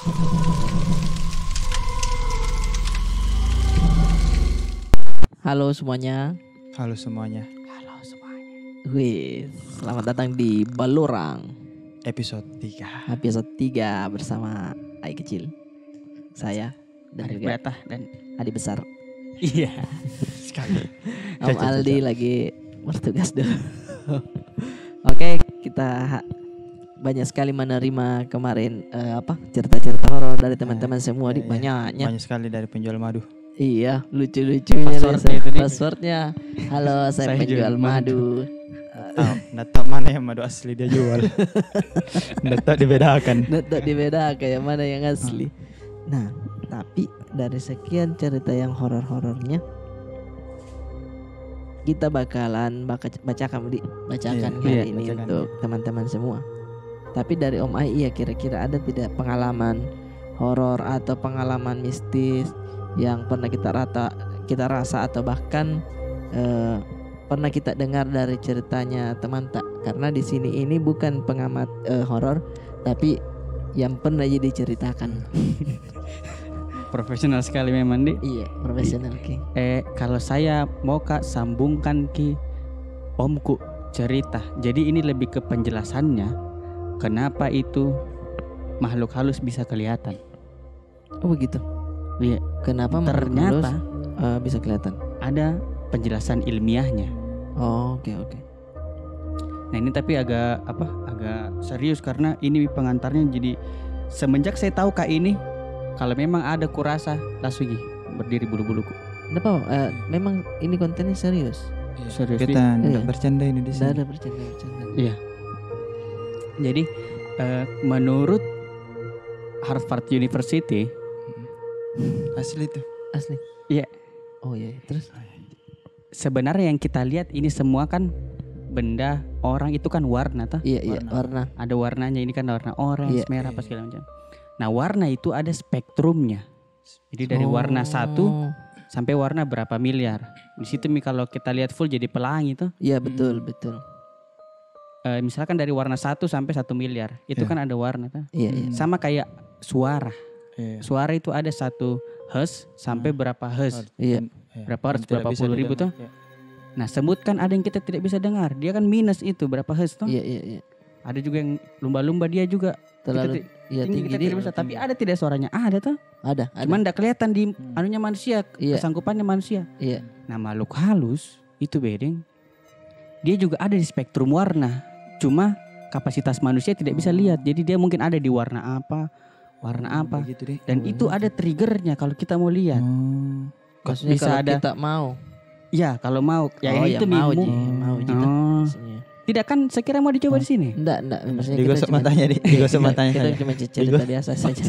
Halo semuanya. Halo semuanya, Halo semuanya. Wih, selamat datang di Balurang episode 3. episode 3 bersama Ai Kecil. Saya dan Arif juga Batah dan Adi Besar. iya. Sekali. Om Aldi lagi bertugas dulu. Oke, kita banyak sekali menerima kemarin cerita-cerita horor dari teman-teman semua di banyaknya. Banyak sekali dari penjual madu. Iya, lucu-lucunya Passwordnya itu nih. Passwordnya. Halo, saya Saya penjual jual madu. Nggak tahu mana yang madu asli dia jual. Nggak tahu dibedakan. Nggak dibedakan kayak mana yang asli. Nah, tapi dari sekian cerita yang horor-horornya, kita bakalan bacakan Iya, hari ini bacakan. untuk teman-teman semua. Tapi dari Om Ai ya, kira-kira ada tidak pengalaman horor atau pengalaman mistis yang pernah kita rasa atau bahkan pernah kita dengar dari ceritanya teman tak? Karena di sini ini bukan pengamat horor, tapi yang pernah jadi ceritakan. Profesional sekali memang Di. Iya, profesional Ki. Kalau saya mau Kak sambungkan Ki omku cerita. Jadi ini lebih ke penjelasannya. Kenapa itu makhluk halus bisa kelihatan? Oh begitu. Iya. Kenapa Ternyata bisa kelihatan? ada penjelasan ilmiahnya. Oh, oke. Nah ini tapi agak serius karena ini pengantarnya. Jadi semenjak saya tahu Kak ini, kalau memang ada kurasa langsung berdiri bulu-buluku. Kenapa? Memang ini kontennya serius. Serius Di. Kita Iya. nggak bercanda ini di Tidak sini. ada bercanda. Iya. Jadi menurut Harvard University, Asli itu. Asli. Iya. Oh iya. Terus? sebenarnya yang kita lihat ini semua kan benda, orang itu kan warna toh. Iya, warna. Ada warnanya, ini kan warna orange, Iya. merah apa segala macam. Nah, warna itu ada spektrumnya. Jadi dari warna 1 Oh. sampai warna berapa miliar. Di situ kalau kita lihat full jadi pelangi tuh. Iya, betul. Misalkan dari warna 1 sampai 1 miliar. Itu Iya. kan ada warna tuh. Iya. Sama kayak suara. Iya. Suara itu ada 1 hertz sampai berapa hertz. Iya. Berapa hertz, Tidak berapa bisa puluh ribu tuh. didengar. Nah, semut kan ada yang kita tidak bisa dengar. Dia kan minus itu berapa hertz tuh. Iya. Ada juga yang lumba-lumba dia juga Terlalu tinggi kita dia. tidak bisa. Tapi ada tidak suaranya? Ada tuh. Ada. Cuman tidak kelihatan di anunya manusia, Iya. kesangkupannya manusia. Iya. Nah, makhluk halus itu bedeng. Dia juga ada di spektrum warna. Cuma kapasitas manusia tidak bisa lihat. Jadi dia mungkin ada di warna apa. Begitu deh. Dan itu ada triggernya kalau kita mau lihat. Maksudnya Bisa kalau ada. kita mau. Ya, kalau mau. Ya, Oh, itu mau mimmu. Ji. Mau Ji. Oh. Maksudnya. Tidak kan sekira mau dicoba di sini. Enggak. Maksudnya Digosok cuma- matanya, digosok matanya Kita saja. cuma cerita biasa saja.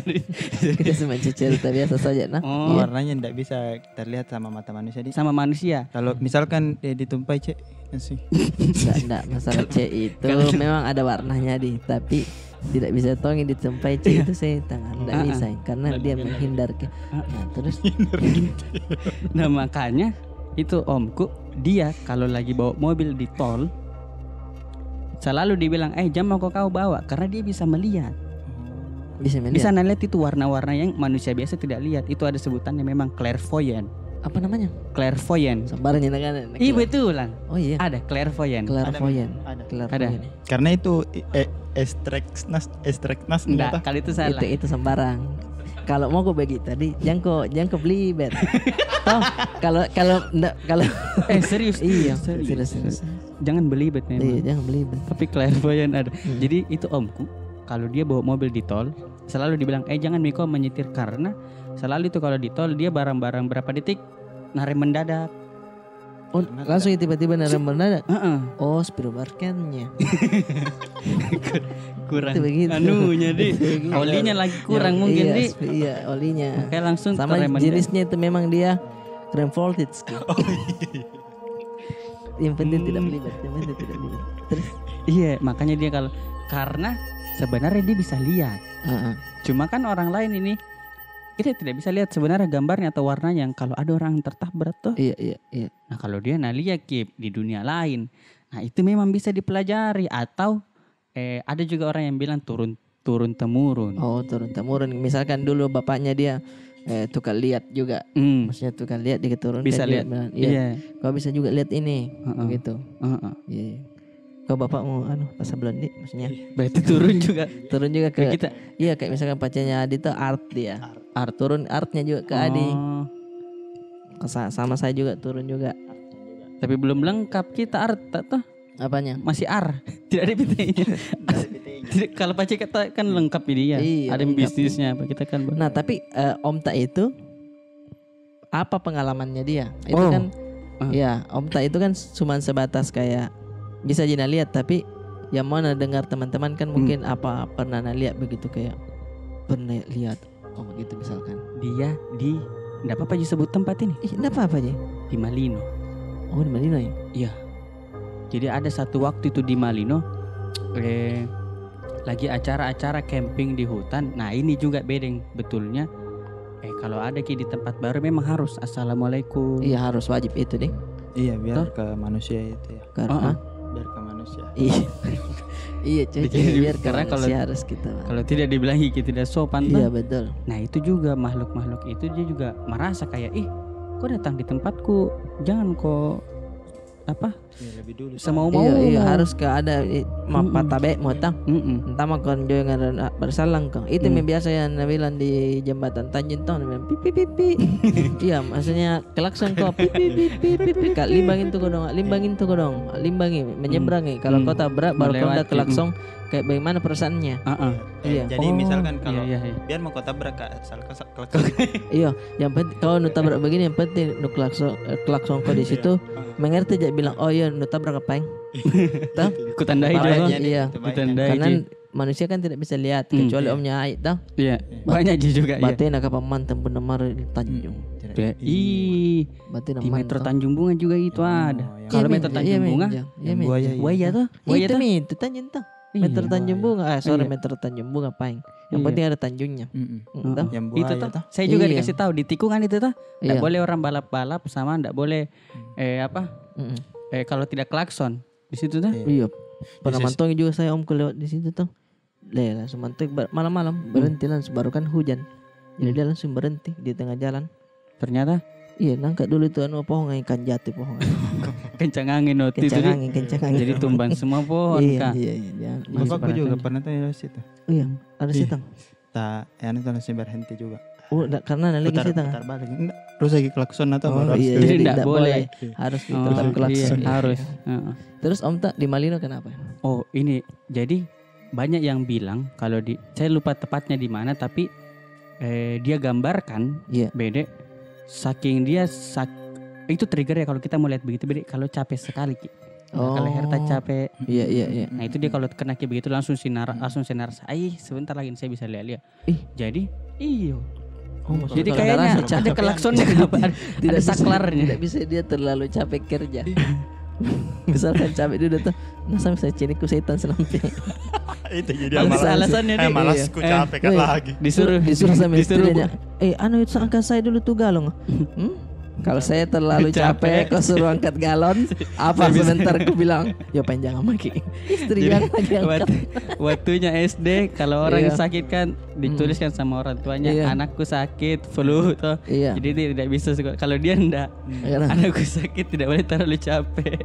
Kita cuma cerita biasa saja. Nah, Oh. Warnanya tidak bisa terlihat sama mata manusia di. Sama manusia. Kalau misalkan ditumpai cek, sih. enggak masalah C itu memang ada warnanya tapi tidak bisa tongin ditempai C itu saya tangan enggak bisa karena dia menghindar ke. Nah, terus Nah, makanya itu omku, dia kalau lagi bawa mobil di tol selalu dibilang, jam mau kau bawa, karena dia bisa melihat. bisa Bisa melihat. melihat itu warna-warna yang manusia biasa tidak lihat. Itu ada sebutannya memang clairvoyant. Apa namanya? Clairvoyant. Sembarang kan. Iya betulan. Oh iya. Ada clairvoyant. Clairvoyant. Ada. Clairvoyant. Karena itu estreknas Enggak, kali itu salah. Itu sembarang. Kalau mau gue bagi tadi, jangan kau beli bet. Toh kalau enggak kalau Serius. iya Serius. serius. Jangan belibet Iya, memang. jangan beli bet. Tapi clairvoyant ada. Jadi itu omku, kalau dia bawa mobil di tol selalu dibilang, jangan Miko menyetir, karena selalu itu kalau di tol dia barang-barang berapa detik narem mendadak. Oh, langsung tiba-tiba nerem mendadak. Heeh. Oh, spirobarkennya. Kurang Itu begitu. anunya di Itu begitu. olinya lagi kurang mungkin di. Iya, olinya. Kayak langsung Sama terem mendadak. jenisnya itu memang dia krem voltage. Yang penting tidak belibet, Terus Iya, makanya dia karena sebenarnya dia bisa lihat. Cuma kan orang lain ini kita tidak bisa lihat sebenarnya gambarnya atau warnanya, yang kalau ada orang tertabrak tuh. iya. Nah, kalau dia lihat Kip di dunia lain. Nah, itu memang bisa dipelajari. Atau ada juga orang yang bilang turun turun temurun. Oh, turun temurun. Misalkan dulu bapaknya dia tukang lihat juga. Maksudnya tukang lihat dia turun Bisa lihat. Iya. Kau bisa juga lihat ini. Gitu. Heeh. Iya. Kau bapakmu pasar Blondi maksudnya. Berarti turun juga Turun juga ke ke kita. Iya, kayak misalkan pacarnya Adi tuh art dia. Art. Turun artnya juga ke Adi. Oh. Sama saya juga turun juga. Tapi belum lengkap kita art tuh. Apanya? Masih ar. Tidak ada PT-nya. Kalau pacar kita kan lengkap ini ya. Iya, Ada lengkap. bisnisnya apa kita kan. Nah, tapi Om Ta itu apa pengalamannya dia? Itu Oh. kan ya, Om Ta itu kan cuma sebatas kayak bisa Jina lihat, tapi yang mana dengar teman-teman kan mungkin apa pernah lihat begitu kayak pernah lihat begitu misalkan. Dia di enggak apa-apa aja sebut tempat ini. Enggak apa-apa aja. Di Malino. Oh, di Malino ya? Iya. Jadi ada satu waktu itu di Malino lagi acara-acara camping di hutan. Nah, ini juga bedeng betulnya. Kalau ada di tempat baru memang harus assalamualaikum. Iya, harus wajib itu deh. Iya, biar ke manusia itu ya. Karena Biar ke manusia. iya. Iya, cuy. Biar Karena kalau harus kita. Kalau tidak dibilang kita tidak sopan Iya, tuh. betul. Nah, itu juga makhluk-makhluk itu dia juga merasa kayak kok datang di tempatku, jangan kok Iya, lebih dulu. semau-mau. Iya, harus ke ada mapatabe mau tang. Mm-mm. Entah makan jangan bersalang kang. Itu yang biasa yang bilang di jembatan Tanjung Tong bilang pipi pipi. Iya, maksudnya klakson kau pipi pipi pipi. Kak limbangin tuh dong, limbangin tuh dong, limbangi menyeberangi. Kalau kau tabrak baru kau udah Melewati. klakson. Kayak bagaimana perasaannya? Iya. Jadi Oh, misalkan kalau iya. biar mau kau tabrak asal kalau Iya, yang penting kalau nu tabrak begini yang penting nu klakson kau di situ mengerti aja bilang oh iya nu tabrak apa yang? Tahu? Ku tandai dulu. Iya. Ditandai. Karena manusia kan tidak bisa lihat kecuali omnya Aik tahu. Iya. Banyak juga ya. Batin nak pamantan benar Tanjung. Ih, Batin di Metro Tanjung Bunga juga itu ada. yang Kalau Metro Tanjung Bunga, buaya buaya tuh. Buaya itu tuh. itu Tanjung tuh. Iya. Metro Tanjung Bunga. Sorry Iya. Metro Tanjung Bunga paling. Yang Iya. penting ada Tanjungnya. Tahu? Yang Itu buaya tuh. tuh. Saya juga Iya. dikasih tahu di tikungan itu tuh. Enggak Iya. boleh orang balap-balap sama enggak boleh Mm-mm. kalau tidak klakson. Di situ tuh. Iya. Pernah This is- mantong juga saya om lewat di situ tuh. Langsung mantong malam-malam berhenti langsung baru kan hujan. Jadi dia langsung berhenti di tengah jalan. Ternyata Iya, nangkap dulu itu pohon ikan jatuh pohon. kencang angin waktu itu. Kencang angin, kencang angin. Jadi tumbang semua pohon Iya, Kak. iya, iya. Bapakku juga pernah tuh di situ. Iya, ada sitang. Tak, anu tuh langsung berhenti juga. Oh, karena ada lagi sitang. Putar balik. Enggak, terus lagi klakson atau Oh, baru iya, Jadi jadi nggak nggak boleh. Harus Oh, tetap iya, klakson. harus. Heeh. Terus Om Tak di Malino kenapa? Oh, ini jadi banyak yang bilang kalau saya lupa tepatnya di mana tapi dia gambarkan Iya. Bede saking dia itu trigger ya kalau kita mau lihat begitu Bede kalau capek sekali Ki. Nah, kalau Herta capek. Iya, iya, iya. Nah, itu dia kalau kena kayak begitu langsung sinar sebentar lagi saya bisa lihat. Ih. Jadi iyo. Oh, Jadi kalau kayaknya rasa ada capek. klaksonnya kenapa? Ada saklarnya. Tidak bisa dia terlalu capek kerja. Misalkan capek dulu tuh, nah sampai saya ciniku setan senamping. Itu jadi Alasannya dia. malas ku capek kan Weh, lagi. disuruh sama disuruh istrinya. Anu itu angkat saya dulu tuh galon. Kalau saya terlalu capek, kau suruh angkat galon. Apa sebentar aku bilang, ya panjang maki. Istri yang lagi angkat. Waktunya SD kalau orang Iya. sakit kan dituliskan sama orang tuanya Iya. anakku sakit flu toh. Iya. Jadi dia tidak bisa sekolah. Kalau dia enggak Karena anakku sakit tidak boleh terlalu capek.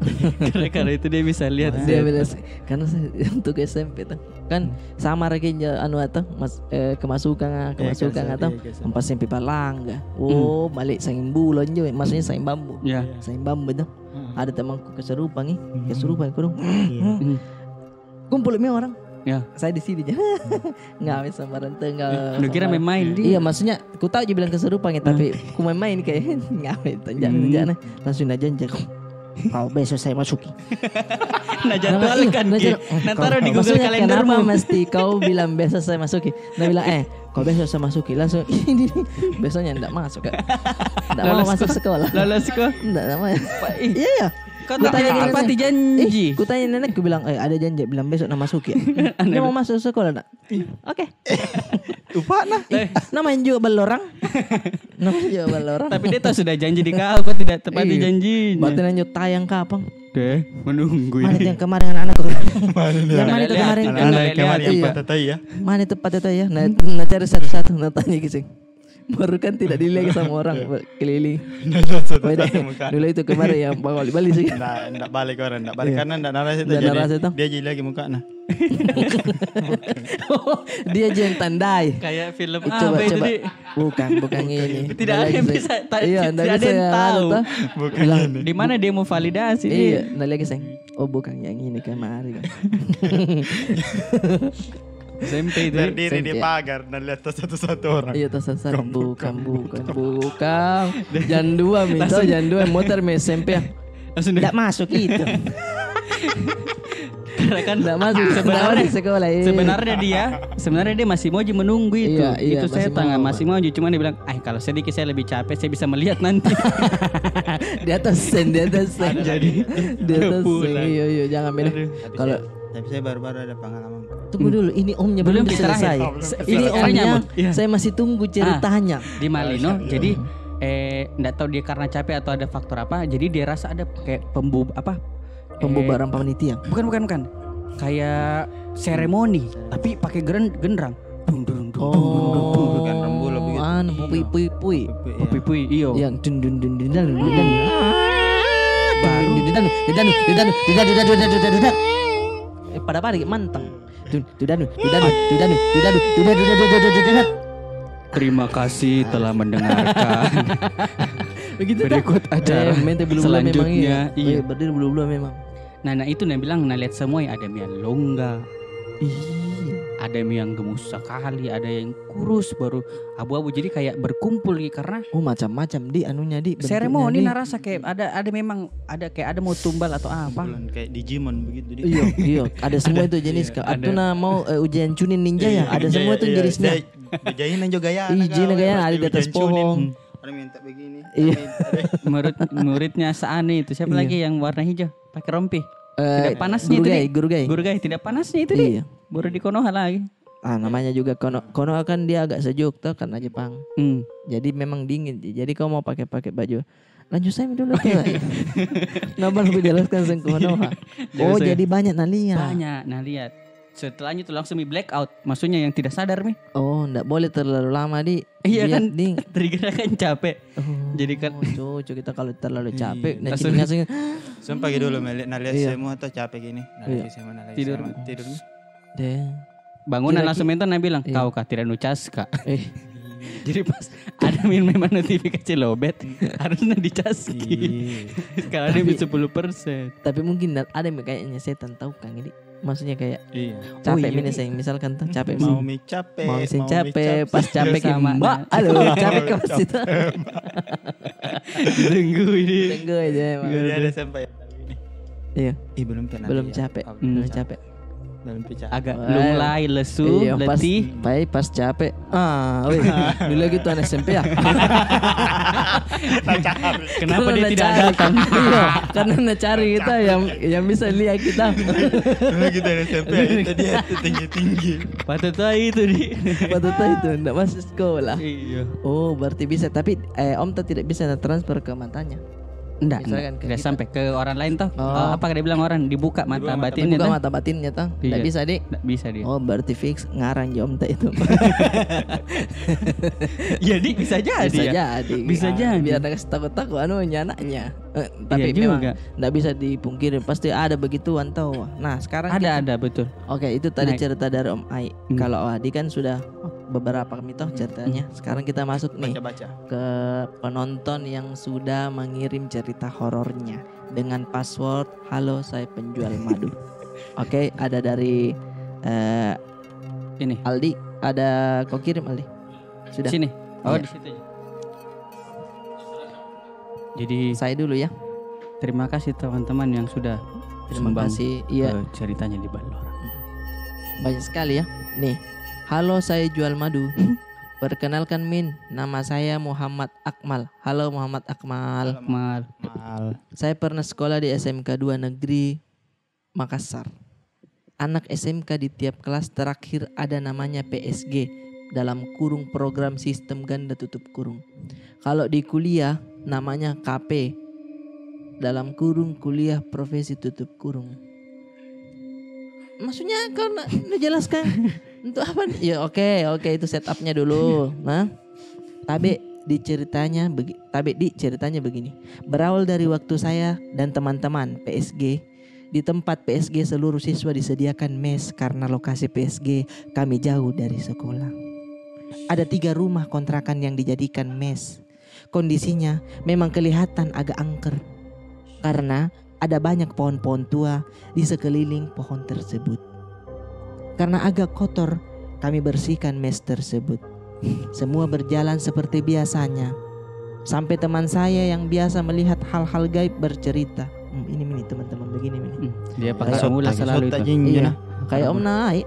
Karena kalau itu dia bisa lihat. dia bilang, karena saya untuk SMP tuh kan sama lagi anu atau kemasukan atau empat SMP Palangga. Oh, balik saing bulan juga, maksudnya saing bambu. Ya. Saing bambu tuh. Ada temanku keserupan nih, keserupan kurung. Hmm. Kumpul mi orang. Ya. Saya di sini aja. Nggak bisa bareng Lu kira main dia? Iya, maksudnya ku tahu dia bilang keserupan ya, tapi ku main kayak nggak jangan langsung aja janji. Kau besok saya masuki. Nah jadwalkan Ki. Nah taruh di Google Maksudnya Calendar kenapa mu. mesti kau bilang besok saya masuki? Nah bilang kau besok saya masuki langsung ini besoknya enggak masuk kan? Enggak mau masuk sekolah. Lolos kok. Enggak namanya. Iya ya. Kau tak tanya apa nenek. janji? Ku tanya nenek, ku bilang ada janji, bilang besok nak masuk ya. Dia mau masuk sekolah enggak? Oke. Lupa nah. Namanya juga balorang. Namanya juga balorang. Tapi dia tahu sudah janji di kau tidak tepati Iya. janjinya. Batin lanjut tayang kapan? Deh, menunggu Mana ini. yang kemarin anak-anakku? Yang mana itu Lihat, kemarin? yang Anak lihat, kemarin yang iya. patah tai ya. Mana itu Pak Teta ya? Nah cari satu-satu, nah tanya kisah. Baru kan tidak dilihat sama orang keliling. Beda. Satu muka. Dulu itu kemarin yang bawa Bali sih. Nggak balik orang, nggak balik karena nggak naras itu. Nggak Jadi naras itu. dia jadi lagi muka nah. Dia aja yang tandai. Kayak film Coba apa itu coba. di Bukan ini. Tidak ada yang bisa Iya, tidak ada yang tahu. Bukan Bilang, ini. Di mana dia mau validasi iya, nih? nah lagi sayang. Oh bukan yang ini kemarin. SMP itu. Berdiri di SMP. pagar dan lihat satu-satu orang. Iya tas bukan. Jam 2 minta jam 2 motor me SMP. Langsung Tidak masuk itu. karena kan Tidak masuk sebenarnya di sekolah. sebenarnya dia masih mau menunggu itu. Iya, Itu masih saya tengah mau. masih mau cuma dia bilang, kalau sedikit saya lebih capek, saya bisa melihat nanti." Di atas sen. Jadi Di atas sen. pulang. Iya jangan beda. Kalau Tapi saya baru-baru ada pengalaman. tunggu dulu, ini omnya belum Belum selesai. terakhir. Ini Sekarang omnya, nyambung. Iya. saya masih tunggu ceritanya. di Malino. Jadi enggak tahu dia karena capek atau ada faktor apa, jadi dia rasa ada kayak Pembubaran panitia. bukan. Kayak seremoni, tapi pakai genderang. Dung, dung, dung, dung, dung, dung. Bukan rembulo begitu. Anu pui. Pui-pui, iyo. Yang dun. Pada pagi manteng. Dun. Terima kasih telah mendengarkan. Begitu Berikut acara selanjutnya. Iya. Berdiri belum memang. Nah itu yang bilang, lihat semua ya, ada yang longga, ada yang gemus sekali, ada yang kurus baru abu-abu, jadi kayak berkumpul gitu karena Oh macam-macam di anunya di. seremoni narasa kayak ada memang ada kayak ada mau tumbal atau apa. Bulan kayak Digimon begitu dia. Iya, ada semua itu jenis. ada. Atuna mau ujian cunin ninja ya, ada semua itu jenisnya. Dijahinan juga ya. Izin gaya ada di atas pohon. Ada minta begini. Iya. Muridnya Saani itu siapa Iya. lagi yang warna hijau pakai rompi. Tidak panasnya itu dia. Guru gay. Tidak panasnya itu dia. Iya. Baru di Konoha lagi. Namanya juga Konoha kan dia agak sejuk tuh karena Jepang. Jadi memang dingin. Jadi kau mau pakai baju lanjut saya dulu tuh. Nggak lebih jelaskan sen Konoha. Oh jadi banyak nalia. Banyak. Nah lihat. Setelahnya itu langsung blackout. Maksudnya yang tidak sadar nih. Oh nggak boleh terlalu lama di. Iya biar kan. ding. Triggernya kan capek. Jadi kan Cocok kita kalau terlalu capek. Nah Langsung- jadi Sumpah gitu dulu melihat Iya. semua tuh capek gini. Iya. Tidur. Tidur. deh. bangunan Kira-kira- langsung menton bilang, Iya. "Kau kah tidak nucas kak?" Eh Jadi pas ada memang notifikasi lobet harusnya dicaski. Kalau ada 10%. tapi mungkin ada yang kayaknya setan tahu Kang ini. Maksudnya kayak Iya. capek iya. ini saya misalkan tuh capek Mau mie capek. mau mesin capek pas capek kayak Sama, mbak nah. aduh capek ke pas itu Tunggu ini. tunggu aja emang. Dia ada sampai ini. Iya Belum pernah. belum lihat. capek Oh, belum capek Belum capek. Agak Wah. lunglai, lesu, iya pas letih. pas capek wih dulu gitu anak SMP ya Kenapa Karena dia tidak cari. datang? Iya karena cari kita yang bisa lihat kita Dulu gitu ada SMP itu dia tuh tinggi-tinggi. Patut tahu itu di. patutnya itu enggak masuk sekolah Iya. oh berarti bisa tapi Om tak tidak bisa transfer ke matanya. Enggak, Misalkan ke tidak kita. sampai ke orang lain toh. Oh. Apa dia bilang orang dibuka mata mata batinnya Buka toh. mata batinnya tang Iya. enggak bisa dik. Nggak bisa dia. Oh berarti fix ngarang Om tak itu. Jadi bisa jadi Bisa ya. jadi. Bisa jadi. Biar ada takut-takut anaknya. Tapi Iya memang juga. nggak bisa dipungkiri pasti ada begituan tau. Nah sekarang Ada betul. Oke itu tadi Naik. cerita dari Om Ai. Hmm. Kalau Adi kan sudah beberapa mitoh ceritanya. Sekarang kita masuk nih Baca-baca. ke penonton yang sudah mengirim cerita horornya dengan password halo saya penjual madu. Oke ada dari Ini Aldi. Ada kau kirim Aldi? Sudah. sini. Oh Iya. di situ aja. Jadi Saya dulu ya. terima kasih teman-teman yang sudah Terima sumbang kasih. Iya. ceritanya di Balor. Banyak sekali ya. Nih, halo saya jual madu. Perkenalkan Min, nama saya Muhammad Akmal. Halo Muhammad Akmal. Mal. Saya pernah sekolah di SMK 2 Negeri Makassar. Anak SMK di tiap kelas terakhir ada namanya PSG dalam kurung program sistem ganda tutup kurung. Kalau di kuliah namanya KP. dalam kurung kuliah profesi tutup kurung. Maksudnya kau nak jelaskan untuk apa? Ya oke itu setupnya dulu. Nah, Tabe diceritanya begini. Berawal dari waktu saya dan teman-teman PSG. Di tempat PSG seluruh siswa disediakan mes karena lokasi PSG kami jauh dari sekolah. Ada 3 rumah kontrakan yang dijadikan mes. Kondisinya memang kelihatan agak angker karena ada banyak pohon-pohon tua di sekeliling pohon tersebut. Karena agak kotor, kami bersihkan mes tersebut. Semua berjalan seperti biasanya. Sampai teman saya yang biasa melihat hal-hal gaib bercerita. Ini teman-teman begini ini. Dia pakai semula selalu itu. Iya. Kayak Om Naik.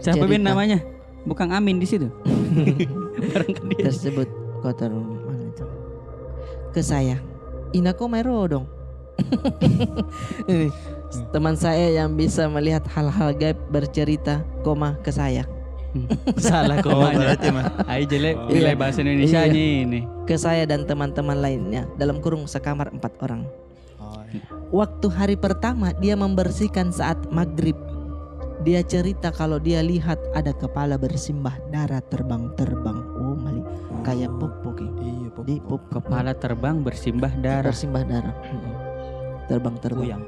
Siapa Cerita. Ben namanya? Bukan Amin di situ. Barangkali dia. Tersebut kotor mana itu? Ke saya. Inako mero dong. Ini teman saya yang bisa melihat hal-hal gaib bercerita, ke saya. Salah komanya. Ai jelek nilai bahasa Indonesia ini. Ke saya dan teman-teman lainnya dalam kurung sekamar 4 orang. Waktu hari pertama dia membersihkan saat maghrib. Dia cerita kalau dia lihat ada kepala bersimbah darah terbang-terbang. Oh mali kayak pop. Iya, Di pop Kepala terbang bersimbah darah. bersimbah darah. Terbang-terbang.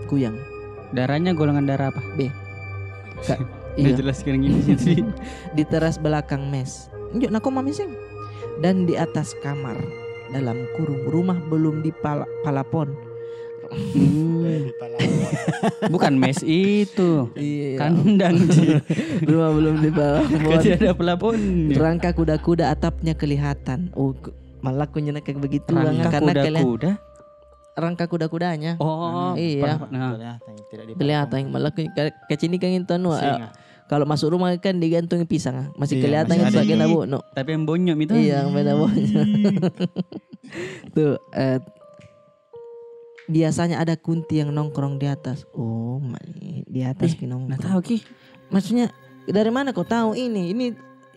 Kuyang. Darahnya golongan darah apa? B. Iya. Iya. Jelaskan gini sih. Di teras belakang mes. Njuk nako mamising. Dan di atas kamar dalam kurung rumah belum palapon. Bukan mes itu. Iya. Kandang sih. Rumah belum dipalapon. Tidak ada pelapon. Rangka kuda-kuda atapnya kelihatan. Oh, malah kunyana kayak begitu Rangka karena kuda-kuda. Rangka kuda-kudanya. Oh, iya. Nah, Kelihatan malah kecini kan itu kalau masuk rumah kan digantungi pisang masih Iya, kelihatan masih itu ada. bagian abu no. tapi yang bonyok itu. Iya, beda bonyok. Tuh biasanya ada kunti yang nongkrong di atas. Oh, mali di atas nongkrong. Nah tahu Ki. Maksudnya dari mana kau tahu ini? Ini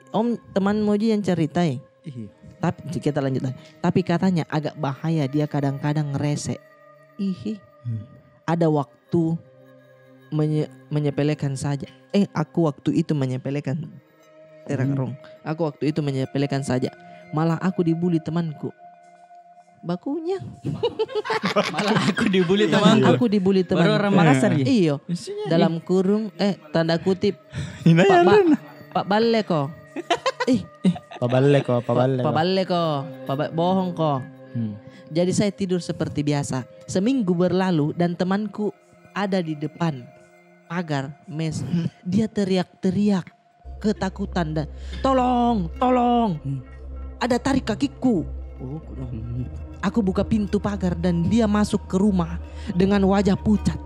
Om teman Moji yang ceritain. Tapi kita lanjut lagi. Tapi katanya agak bahaya, dia kadang-kadang ngerese. Ada waktu menyepelekan saja. Aku waktu itu menyepelekan. Aku waktu itu menyepelekan saja. Malah aku dibully temanku. Bakunya. Malah aku dibully temanku. Aku dibully temanku. Baru orang Makassar ya? Iyo. Dalam kurung tanda kutip Pak Balle ko. Bohong ko. Jadi saya tidur seperti biasa. Seminggu berlalu dan temanku ada di depan pagar mes. Dia teriak-teriak ketakutan dan tolong. Ada tarik kakiku. Aku buka pintu pagar dan dia masuk ke rumah dengan wajah pucat.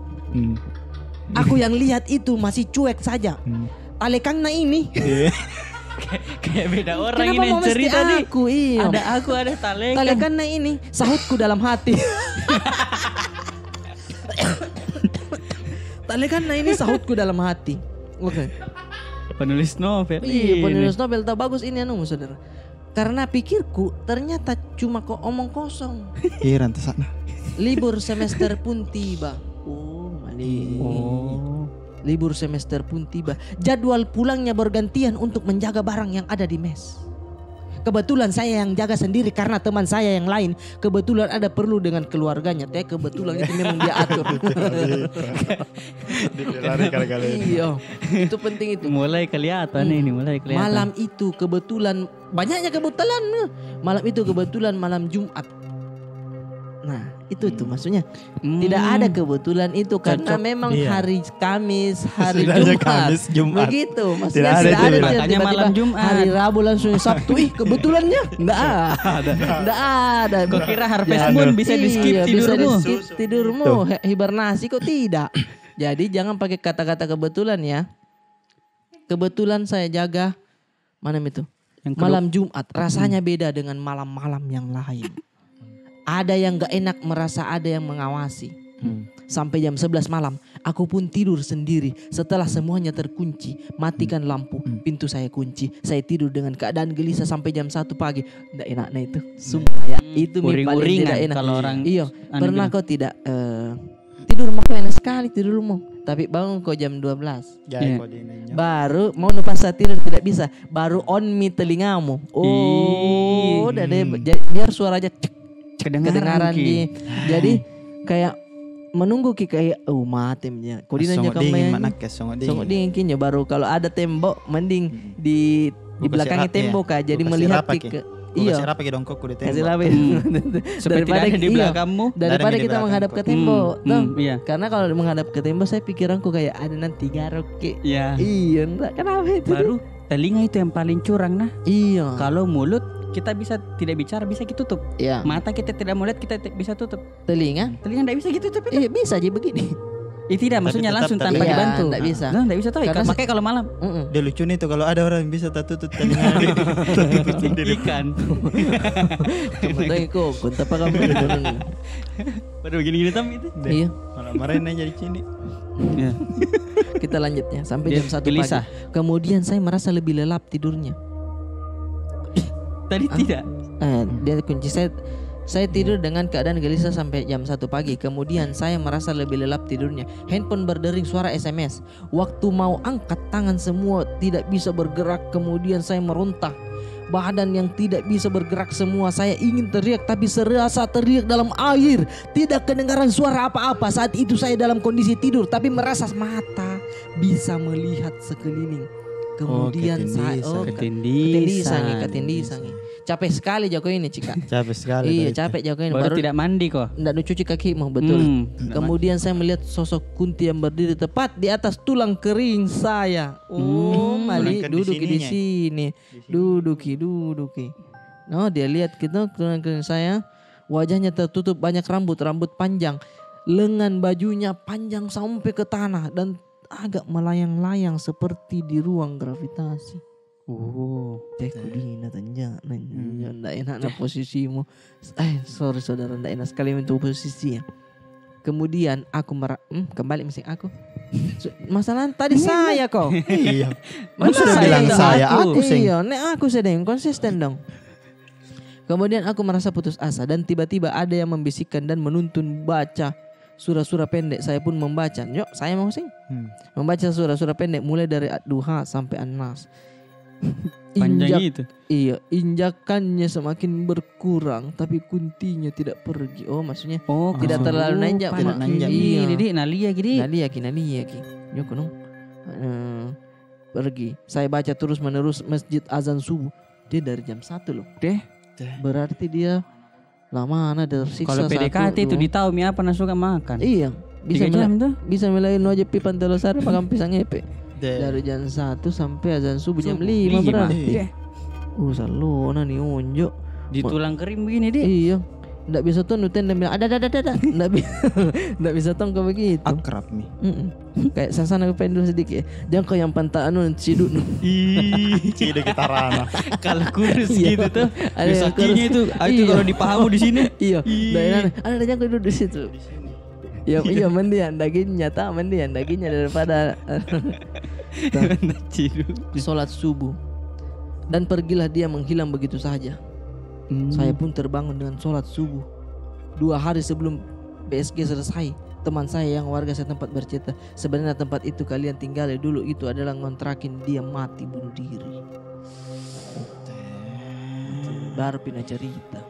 Aku yang lihat itu masih cuek saja. Talekangna ini. Kayak beda orang. Kenapa ini yang mau mesti cerita nih. aku? Iya. Ada Talekan. Talekangna ini sahutku dalam hati. Talekangna ini sahutku dalam hati. Oke. Penulis novel. Iya, penulis novel tahu bagus ini saudara. Karena pikirku ternyata cuma kok omong kosong. Iya, rantas sana. Libur semester pun tiba. Oh, mali. Libur semester pun tiba. Jadwal pulangnya bergantian untuk menjaga barang yang ada di mes. Kebetulan saya yang jaga sendiri karena teman saya yang lain kebetulan ada perlu dengan keluarganya. Kebetulan itu memang dia atur. Iya, itu penting itu. Mulai kelihatan ini, mulai kelihatan. Malam itu kebetulan banyaknya kebetulan. Malam itu kebetulan malam Jumat. Nah, itu tuh maksudnya tidak ada kebetulan itu karena memang hari Kamis, hari Jumat. Begitu, maksudnya tidak ada makanya malam Jumat. Hari Rabu langsung Sabtu. Kebetulannya enggak ada. Kok kira Harvest Moon bisa di-skip tidurmu? Bisa di-skip tidurmu, hibernasi kok tidak. Jadi jangan pakai kata-kata kebetulan ya. Kebetulan saya jaga mana itu? Malam Jumat rasanya beda dengan malam-malam yang lain. Ada yang gak enak merasa ada yang mengawasi. Sampai jam 11 malam aku pun tidur sendiri. Setelah semuanya terkunci, matikan lampu, pintu saya kunci. Saya tidur dengan keadaan gelisah sampai jam 1 pagi. Nggak enak nah itu. Sumpah ya, itu paling Uring-uringan tidak enak. kalau orang Iya, anu pernah bilang. kau tidak tidur mau enak sekali tidurmu, tapi bangun kau jam 12. Iya. Baru mau nupas saat tidur tidak bisa. Baru on me telingamu. Oh, udah deh biar suaranya kedengaran Ki. Jadi kayak menunggu ki kayak matemnya. Kau dinanya dingin kamu manak ya, songok dingin kinya baru kalau ada tembok mending di Buka belakangnya sirap, tembok iya. jadi Buka melihat sirap, ki Ki. ke Iya. iya. Siapa pakai dongkok di Kasih tembok. lapis. Seperti tidak ada di iya, belakangmu. daripada Dari di kita belakang menghadap kok. ke tembok. Toh. Iya. Karena kalau menghadap ke tembok saya pikiranku kayak ada nanti garuk ki. Iya. Iya, enggak kenapa itu? Baru telinga itu yang paling curang nah. Iya. Kalau mulut kita bisa tidak bicara, bisa kita tutup. Iya. Mata kita tidak mau lihat, kita bisa tutup. Telinga? Telinga tidak bisa gitu tutup. Iya bisa aja begini. Tidak, maksudnya tetap- langsung tapi- tanpa Iya, dibantu. nggak bisa. Nah, nggak bisa tuh. Karena Makanya kalau malam Dia lucu nih tuh kalau ada orang yang bisa tutup telinga. Tutup sendiri. ikan. Kemudian kok apa kamu? Baru gini-gini tam itu. Iya. Marah-marahin aja di sini. Iya. Kita lanjutnya sampai Dia jam 1 gelisah. pagi. Kemudian saya merasa lebih lelap tidurnya. Tadi tidak. Dia kunci saya tidur dengan keadaan gelisah sampai jam 1 pagi. Kemudian saya merasa lebih lelap tidurnya. Handphone berdering, suara SMS. Waktu mau angkat tangan semua tidak bisa bergerak. Kemudian saya meronta. Badan yang tidak bisa bergerak semua. Saya ingin teriak tapi serasa teriak dalam air. Tidak kedengaran suara apa-apa. Saat itu saya dalam kondisi tidur tapi merasa mata bisa melihat sekeliling. Kemudian saya ketindisan. Capek sekali Joko ini Cika. Capek sekali. Iya tuh itu. capek Joko ini. Baru tidak mandi kok. Nggak cuci kaki mau betul. Hmm. Kemudian saya melihat sosok Kunti yang berdiri tepat di atas tulang kering saya. Oh, Mali Tulang di duduk di sininya. sini. Duduki. No, dia lihat gitu tulang kering saya. Wajahnya tertutup banyak rambut panjang. Lengan bajunya panjang sampai ke tanah dan agak melayang-layang seperti di ruang gravitasi. Oh. Kudina tanja nggak enak na posisimu. Sorry saudara, nggak enak sekali untuk posisinya. Kemudian aku kembali mesin aku. Masalah tadi saya kok. Iya. Masa sudah bilang saya, aku sing. Iya, aku sedang konsisten dong. Kemudian aku merasa putus asa dan tiba-tiba ada yang membisikkan dan menuntun baca surah-surah pendek. Saya pun membaca. Yuk, saya mau sing. Membaca surah-surah pendek mulai dari Ad-Duha sampai An-Nas. Panjang itu. Iya, injakannya semakin berkurang tapi kuntinya tidak pergi. Oh, maksudnya Oh, tidak terlalu nanjak. tidak nanjak. Iya. Jadi nalia gini. Nalia ki. Yo kunung. Pergi. Saya baca terus menerus masjid azan subuh. Dia dari jam 1 loh. Deh. Berarti dia lama tersiksa. Kalau PDKT itu 1, 2. ditahu mi apa suka makan. Iya. Bisa 3 jam tuh. bisa melain aja pipan telosari makan pisang epe. Deh. Dari jam 1 sampai azan subuh jam 5 Lima. berarti. Deh. Salona nih unjuk. Di tulang kering begini deh. Iya. Nggak bisa tuh nuten dan bilang ada. Nggak bisa. Nggak bisa tong ke begitu. Akrab nih. Kayak sasana pendul sedikit. Jangan kau yang pantaan ciduk. Ih, cide kita rana. Kalau kurus Iya. gitu tuh. Ada yang Sakinya kurus. itu. Itu Iya. kalau dipahamu di sini. Iya. Ada jangan kau duduk di situ. Iya mandian dagingnya daripada sholat subuh. Dan pergilah dia menghilang begitu saja. Saya pun terbangun dengan sholat subuh. 2 hari sebelum PSG selesai, teman saya yang warga setempat bercerita, sebenarnya tempat itu kalian tinggal dulu itu adalah ngontrakin dia mati bunuh diri. Baru pindah cerita.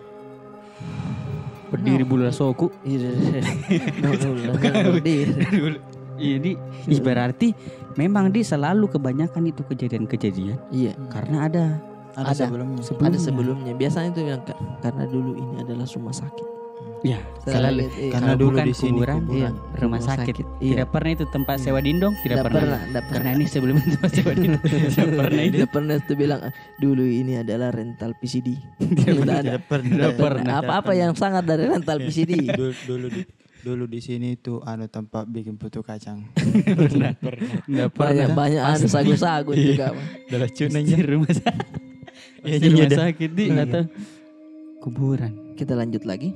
Berdiri bulu soku. Iya. Berdiri. Jadi berarti memang dia selalu kebanyakan itu kejadian-kejadian Iya. karena ada Ada sebelumnya. Ada sebelumnya. Biasanya itu bilang karena dulu ini adalah rumah sakit. ya Selalu, selalu Karena kalau dulu bukan di sini kuburan, kuburan. Iya, rumah sakit. Iya. Tidak pernah itu tempat sewa dindong, tidak Nggak pernah. nggak Karena ini sebelum tempat sewa dindong, tidak pernah itu. Tidak pernah itu bilang dulu ini adalah rental PCD. Tidak ada. Tidak pernah. Tidak pernah. Apa-apa yang sangat dari rental PCD. Dulu di sini tuh tempat bikin putu kacang. Tidak pernah. Banyak sagu-sagu juga. Udah lucu Di rumah sakit. Iya, Di rumah iya, sakit di atau kuburan. Kita lanjut lagi.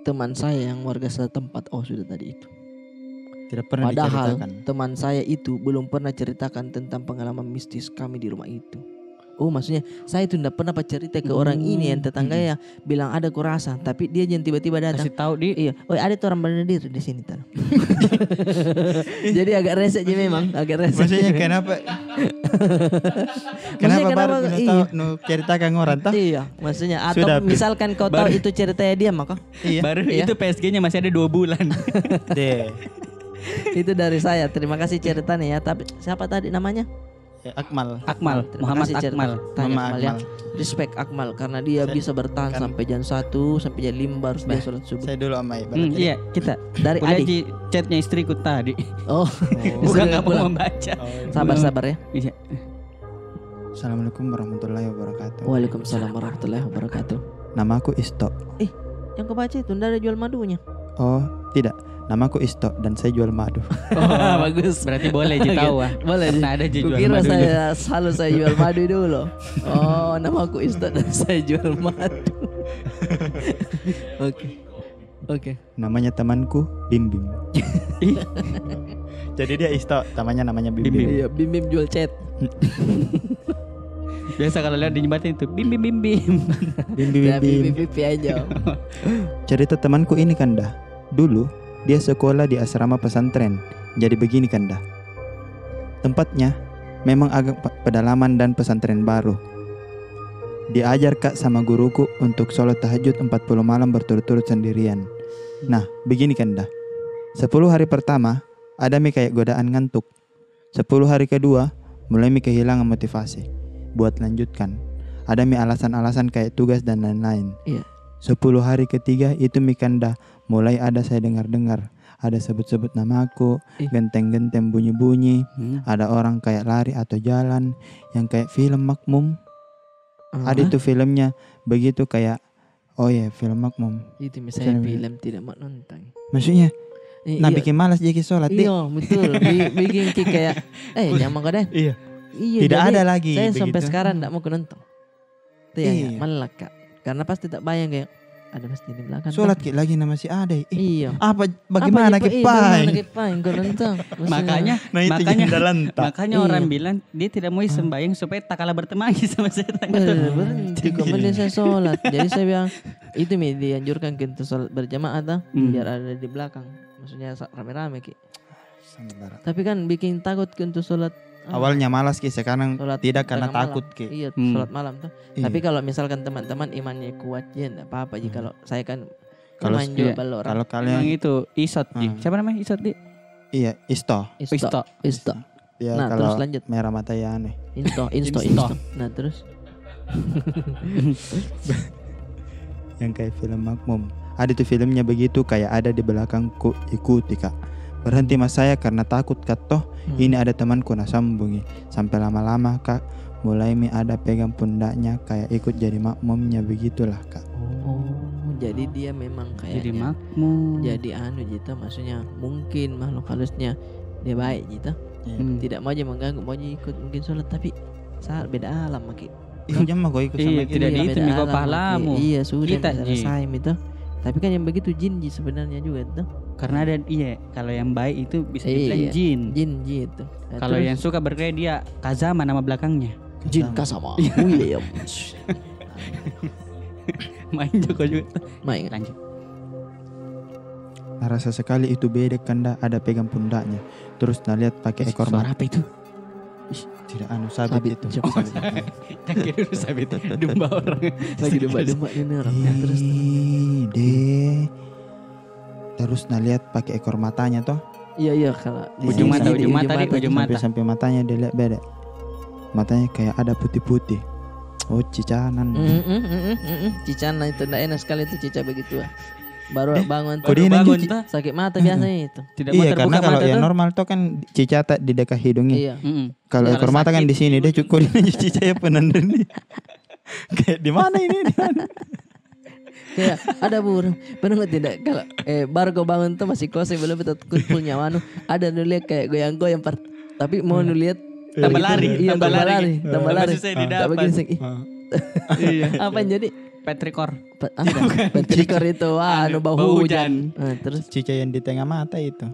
teman saya yang warga setempat. Oh sudah tadi itu. Tidak pernah Padahal diceritakan. teman saya itu belum pernah ceritakan tentang pengalaman mistis kami di rumah itu. Oh maksudnya saya itu tidak pernah cerita ke orang ini yang tetangga ya bilang ada kurasa, tapi dia jangan tiba-tiba datang. Kasih tahu di. Iya, oh ada tuh orang berdiri di sini tar. Jadi agak resek aja memang, agak resek. Maksudnya kenapa? Maksudnya baru kenapa- tahu iya. ceritakan orang tahu? Iya, maksudnya atau Sudah, misalkan kau tahu itu ceritanya dia maka Iya. Baru Iya. itu PSG-nya masih ada 2 bulan. Deh. itu dari saya. Terima kasih ceritanya ya. Tapi siapa tadi namanya? Akmal. Akmal, Terima Muhammad kasih cerita- Akmal. Tanya Mama Akmal ya. Akmal. Respect Akmal karena dia bisa bertahan kan- sampai jam 1 sampai jam 5 baru dia sholat subuh. Saya dulu Amai. Iya, kita Dari boleh adik. aja chatnya istriku tadi. Oh, Bukan nggak pulang. mau membaca. sabar ya. Iya. Assalamualaikum warahmatullahi wabarakatuh. Waalaikumsalam warahmatullahi wabarakatuh. Namaku Isto. Yang kau baca itu ndak ada jual madunya. Oh, tidak. Namaku Isto dan saya jual madu. Oh, bagus. Berarti boleh aja tahu ah. Boleh. Karena ada aja jual Kukira madunya. saya jual madu dulu. Oh, nama aku Istad dan saya jual madu. Oke. Namanya temanku Bim Bim. Jadi dia Isto, namanya Bim Bim. Iya, Bim Bim jual chat. Biasa kalau lihat di jembatan itu bim bim bim bim. Bim Bim Ya, Bim. pipi aja. Cerita temanku ini kan dah. Dulu dia sekolah di asrama pesantren. Jadi begini kan dah. Tempatnya memang agak pedalaman dan pesantren baru. Diajar kak sama guruku untuk sholat tahajud 40 malam berturut-turut sendirian. Nah begini kan dah. 10 hari pertama ada mi kayak godaan ngantuk. 10 hari kedua mulai mi kehilangan motivasi buat lanjutkan. Ada mi alasan-alasan kayak tugas dan lain-lain. Iya. 10 hari ketiga itu mi kanda mulai ada saya dengar-dengar. Ada sebut-sebut namaku, Ih. genteng-genteng bunyi-bunyi. Ada orang kayak lari atau jalan yang kayak film Makmum. Ada itu filmnya begitu kayak oh ya film Makmum. Itu misalnya Film. film tidak mau nonton. Maksudnya nah Iya. bikin malas jadi sholat deh. Iya, betul. Bikin kayak jangan kau deh. Iya. Iya, Tidak jadi ada lagi saya begitu. sampai sekarang tidak mau nonton. Itu ya, Iya. malah kak. Karena pasti tak bayang kayak ada masjid di belakang. Sholat kan? ki lagi nama si Ade. Iya. Apa bagaimana Apa, ki bagaimana pai? ki pai kau nonton? Maksudnya- Makanya Nah itu makanya jalan tak. makanya Iya. orang bilang dia tidak mau sembahyang supaya tak kalah bertemangi sama setan. Berhenti kemudian saya sholat. Jadi saya bilang itu mi dianjurkan kita sholat berjamaah dah, biar ada di belakang. Maksudnya rame-rame ki. Tapi kan bikin takut ke untuk sholat. Awalnya malas ki sekarang Sholat tidak karena tengah takut malam. ki. Iya, Hmm. sholat malam tuh. Iya. Tapi kalau misalkan teman-teman imannya kuat ya enggak apa-apa ji. Kalau saya kan Kalau- iman juga iya. bal orang. Kalau Emang kalian itu Isot di. Hmm. Siapa namanya Isot di? iya Isto. Isto. Isto. Ya Nah, kalau terus lanjut. merah mata ya aneh. Insto. Insto. Nah, terus Yang kayak film Makmum. Ada tuh filmnya begitu kayak ada di belakangku ikuti kak. Berhenti mas saya karena takut kak toh. Ini ada temanku nah sambungi. Sampai lama-lama kak mulai mi ada pegang pundaknya kayak ikut jadi makmumnya begitulah kak. Oh, jadi dia memang Jadi kayaknya makmum. jadi anu gitu, maksudnya mungkin makhluk halusnya dia baik gitu. Hmm. Tidak mau aja mengganggu, mau aja ikut mungkin sholat tapi saat beda alam maki. Iya jangan kau ikut sama Iya, kita. tidak Iya, di itu beda nih kau alam, pahalamu. Maki. Iya sudah Kita, Ji. selesai itu. Tapi kan yang begitu jin Ji sebenarnya juga itu. Karena ada kalau yang baik itu bisa Iya. dibilang jin. Jin itu. Nah, Kalau terus yang suka bergaya dia Kazama nama belakangnya. Jin Kasama William. Main Joko juga. Main. Lanjut. Nah, rasa sekali itu bedek kanda ada pegang pundaknya. Terus nah lihat pakai ekor Suara mata. apa itu? Tidak anu sabit itu. Siapa sabit? Yang kira dulu sabit domba orang. Lagi domba-domba ini orang. Nah, terus Deh. Terus nah lihat pakai ekor matanya toh. iya kalau di Ujung sini mata, di ujung mata, Dik, ujung mata. Sampai matanya dilihat beda. Matanya kayak ada putih-putih. Oh cicanan. Cicana itu enggak enak sekali itu cica begitu. Baru bangun kok dia bangun nangis, tuh. sakit mata biasanya itu. Tidak mau Iya terbuka karena kalau mata yang tuh. normal tuh kan cicata di dekat hidungnya. Iya. Kalau Kalau ekor mata kan sakit, di sini dia cukup ini cicanya penenden nih. Kayak di mana ini? Di mana? Kayak ada burung. Pernah nggak tidak kalau baru kau bangun tuh masih kosong belum betul kumpulnya manu. Ada nu lihat kayak goyang-goyang tapi mau nu lihat Tambah lari, Iya, tambah lari. Tambah susah Tak didapat. begini sih. Iya. Apa yang jadi? Petrikor. Petrikor itu bau hujan. Terus Cica yang di tengah mata itu.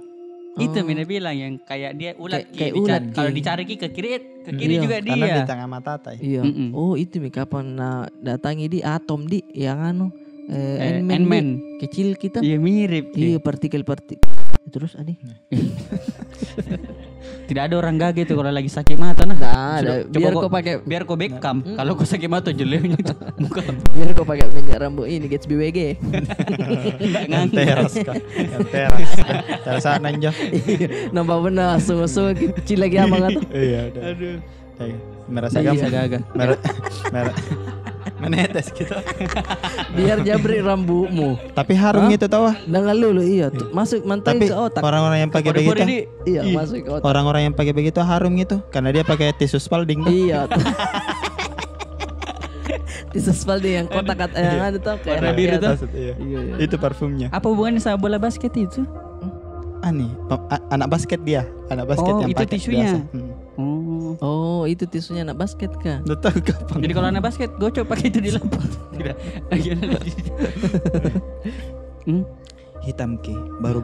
Itu Mina bilang yang kayak dia ulat Kayak ulat, Kalau Ki. dicari Ki ke kiri Iya, juga Karena di dia. tengah mata tai. iya. Mm-mm. Oh itu mi kapan datangi di atom di yang Ant-Man Ant-Man. di, kecil kita. Iya mirip. Iya Ki. partikel-partikel. Terus ani? Tidak ada orang gage tuh kalau lagi sakit mata nah. Nggak ada. Coba Biar kau- kau pakai Biar kau Beckham. Kalau kau sakit mata jeleknya itu muka biar kau pakai minyak rambut ini Gatsby WG. enggak Yang ngangkat. teras kah? Yang teras. Teras sana aja. Nampak benar sungguh-sungguh kecil lagi amangan. Iya udah. Aduh. Kayak merasa Iya. gampang. Gagah. Merah. Menetes gitu. Biar jabrik rambutmu. Tapi harum gitu tau ah. Dengan lulu iya tuh. Masuk mantai Tapi ke otak. orang-orang yang pakai Pori-pori begitu, di Iya masuk ke otak. orang-orang yang pakai begitu harum gitu, karena dia pakai tisu spalding. tuh. Iya. Tisu spalding yang kotak yang ada tuh kayak Warna biru tuh. Iya. Iya, iya. Itu parfumnya. Apa hubungannya sama bola basket itu? Ani, anak basket dia, anak basket Oh, yang itu pakai tisunya. biasa. Oh. Oh itu tisunya anak basket kah? Udah tahu kapan? Jadi kalau anak basket gocok pakai itu di lapangan. Tidak. Hmm? Hitam ki, baru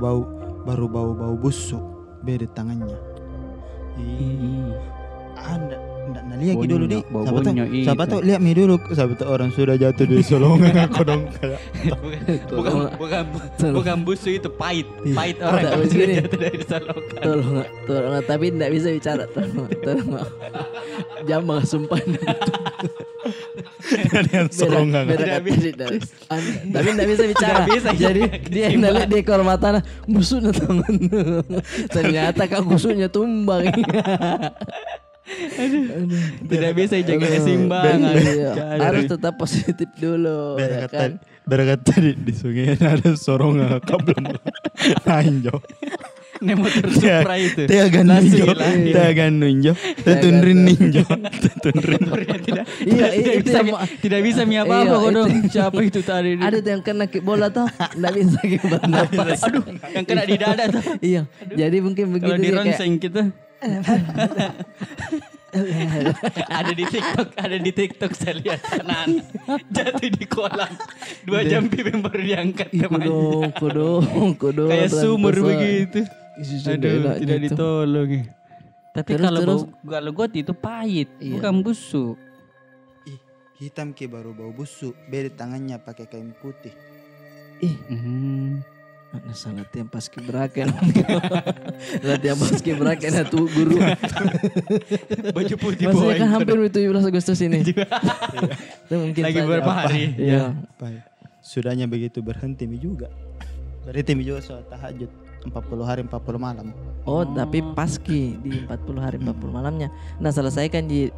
bau busuk, beda tangannya. Anda Nggak lihat dulu di. Bau Siapa tahu? bonyok Siapa itu. tahu lihat mi dulu. Siapa tahu orang sudah jatuh di solongan aku dong kayak. bukan busuk itu pahit. Iya. Pahit orang tak kalau begini. sudah jatuh dari salokan. Tolong tapi tidak bisa bicara tolong. Jangan sumpah. Ada yang solongan. Beda dari. Tapi tidak bisa bicara. Tidak bisa, Jadi iya. dia yang lihat di ekor mata busuknya tangan. Ternyata kak busuknya tumbang. Tidak bisa jaga keseimbangan. Iya. Cari. Harus tetap positif dulu ya kan. Berkat tadi di sungai ada sorongan kabel nanjo. Ini motor Supra itu. Dia akan Langsung nunjo, hilang. dia akan nunjo, tetunrin ninjo, tetunrin. Tidak, Iya, tidak itu bisa, yang- tidak bisa mi apa Iya, apa kok itu. dong. Siapa itu tadi? Ada tuh yang kena kick bola tuh nggak bisa kibat nafas. Aduh, yang kena di dada tuh. Iya, jadi mungkin begitu Kalau di dia kayak ronseng gitu. ada di TikTok saya lihat kanan jatuh di kolam 2 jam pimpin baru diangkat temannya. kudu Kayak sumur pantesan. begitu. Isi Aduh, jendela tidak gitu. ditolong. Tapi Terus. kalau got itu pahit, Iya. bukan busuk. Ih, hitam ki baru bau busuk, beda tangannya pakai kain putih. Ih, Hmm. masa latihan paskibraka. Latihan paskibraka tuh guru. Baju putih Maksudnya boy. kan hampir 17 Agustus ini. Itu mungkin Lagi saja. beberapa hari. Iya. Apa ya? Sudahnya begitu berhenti mi juga. Berhenti mi juga sholat tahajud 40 hari 40 malam. Oh, tapi paski di 40 hari 40 malamnya. Nah, selesaikan di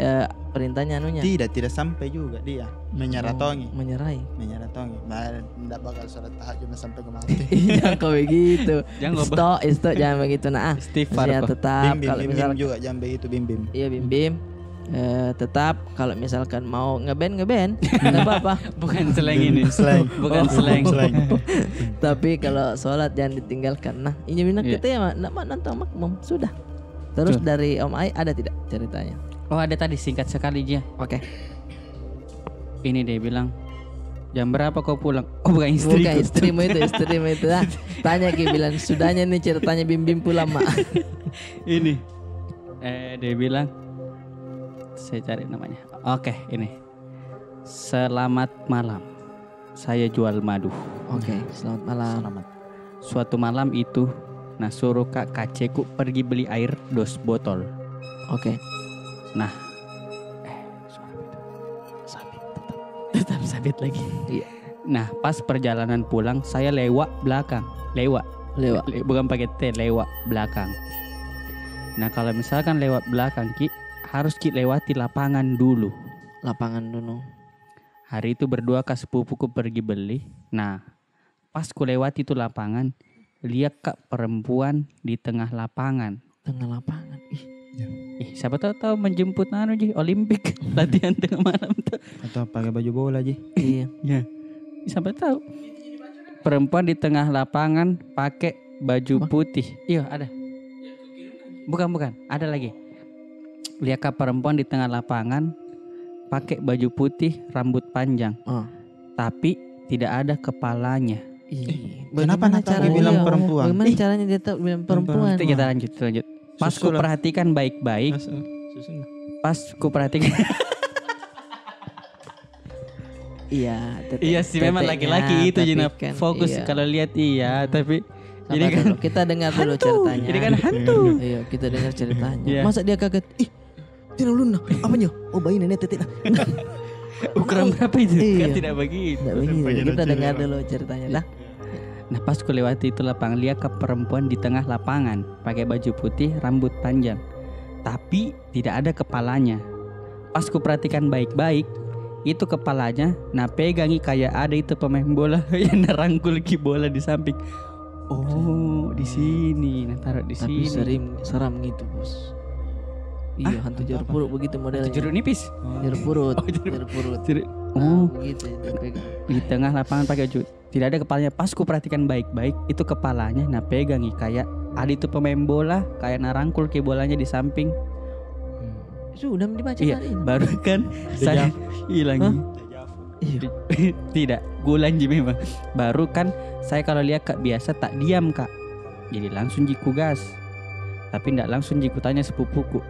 perintahnya anunya. Tidak sampai juga dia menyeratongi. Menyerai. Menyeratongi. Tidak bakal sholat tahajud sampai ke mati. Jangan kau begitu. Jangan Stop, jangan begitu. Nah, Istighfar maksudnya kok. tetap Bim kalau misal juga jangan begitu bim. iya bim. Tetap kalau misalkan mau ngeband nggak apa-apa. Bukan slang ini. Slang. Bukan slang. Tapi kalau sholat jangan ditinggalkan. Nah, ini minat Iya. kita ya nak nonton makmum sudah. Terus Betul. dari Om Ai ada tidak ceritanya? Oh ada tadi singkat sekali dia. Oke. Ini dia bilang jam berapa kau pulang? Oh bukan istri. Bukan istrimu itu. Nah, tanya Ki bilang sudahnya nih ceritanya bim pulang mak. Ini. Dia bilang saya cari namanya. Oke ini. Selamat malam. Saya jual madu. Oke, selamat malam. Selamat. Suatu malam itu, nah suruh kak kaceku pergi beli air 2 botol. Oke. Nah, suara itu. Sabit tetap sabit lagi. Iya. Nah, pas perjalanan pulang saya lewat belakang. Lewat. Bukan pakai T, lewat belakang. Nah, kalau misalkan lewat belakang Ki, harus Ki lewati lapangan dulu. Lapangan dulu. Hari itu berdua kak sepupuku pergi beli. Nah, pas ku lewati itu lapangan, lihat kak perempuan di tengah lapangan. Tengah lapangan. Siapa tahu menjemput Olimpik latihan tengah malam tuh. Atau pakai baju bola aja. Iya. Ya. Siapa tahu. Perempuan di tengah lapangan pakai baju putih. Iya, ada. Bukan, ada lagi. Lihat kak perempuan di tengah lapangan pakai baju putih, rambut panjang. Oh. tapi tidak ada kepalanya. Kenapa Nata bilang perempuan? Bagaimana caranya dia tahu bilang perempuan? Kita lanjut. Pas ku perhatikan baik-baik. Pas ku perhatikan. Iya sih memang laki-laki itu Jinap kan, fokus kalau lihat tapi jadi kan kita dengar dulu ceritanya. Jadi kan hantu. Iya, kita dengar ceritanya. Masa dia kaget? Tidak luna. Apanya? Oh, bayi nenek tetek. Ukuran berapa itu? Kan tidak begitu. Kita dengar dulu ceritanya dah. Nah, pas ku lewati itu lapangan, lihat ke perempuan di tengah lapangan, pakai baju putih, rambut panjang, tapi tidak ada kepalanya. Pas ku perhatikan baik-baik, itu kepalanya, nah pegangi kayak ada itu pemain bola yang nerangkul ki bola di samping. Oh, di sini, nah taruh di sini. Tapi seram gitu, Bos. Iya, hantu jeruk purut begitu modelnya. Jeruk nipis. Jeruk purut. Jeruk purut. Begitu pegang. Di tengah lapangan pakai baju. Tidak ada kepalanya. Pas ku perhatikan baik-baik, itu kepalanya nah pegangi kayak ada itu pemain bola, kayak narangkul ke bolanya di samping. Sudah dibaca tadi. Baru kan saya hilang. Tidak, gulan memang. Baru kan saya kalau lihat Kak biasa tak diam Kak. Jadi langsung jiku gas. Tapi tidak langsung jiku tanya sepupuku.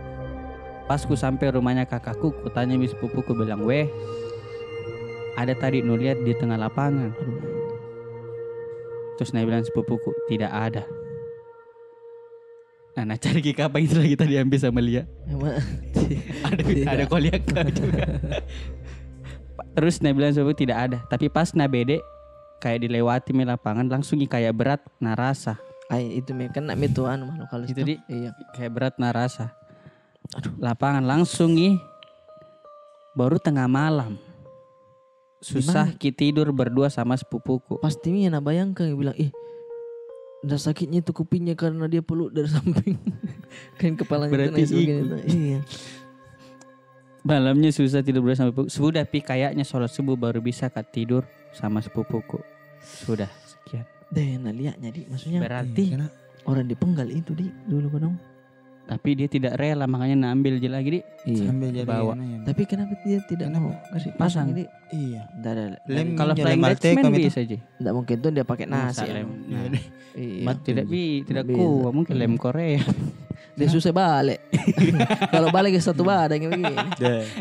Pas ku sampai rumahnya kakakku, ku tanya sepupuku bilang, "Weh, ada tadi nu lihat di tengah lapangan." Terus dia bilang sepupuku, "Tidak ada." Nah cari kapan itu lagi tadi ambil sama Lia. ada koliak juga. Terus dia bilang sepupuku tidak ada. Tapi pas bede kayak dilewati lapangan langsung kayak berat narasa. Itu kan nak mituan makhluk halus itu. Iya, kayak berat narasa. Aduh, lapangan langsung baru tengah malam. Susah tidur berdua sama sepupuku. Pasti nak bayangkan bilang udah sakitnya itu kupingnya karena dia peluk dari samping. Kan kepalanya berarti itu. Iya. Malamnya susah tidur bersama sepupuku. Sudah kayaknya sholat subuh baru bisa tidur sama sepupuku. Sudah sekian. Deh, lihatnya maksudnya berarti orang dipenggal itu dulu kan. Tapi dia tidak rela makanya ambil je lagi sambil bawa. Tapi kenapa dia tidak mau kasih pasang ini? Iya. Kalau flying Dutchman bisa aja. Tidak mungkin tuh dia pakai nasi. Iya. Tidak kuat mungkin lem Korea. Dia susah balik. Kalau balik ke satu badan begini.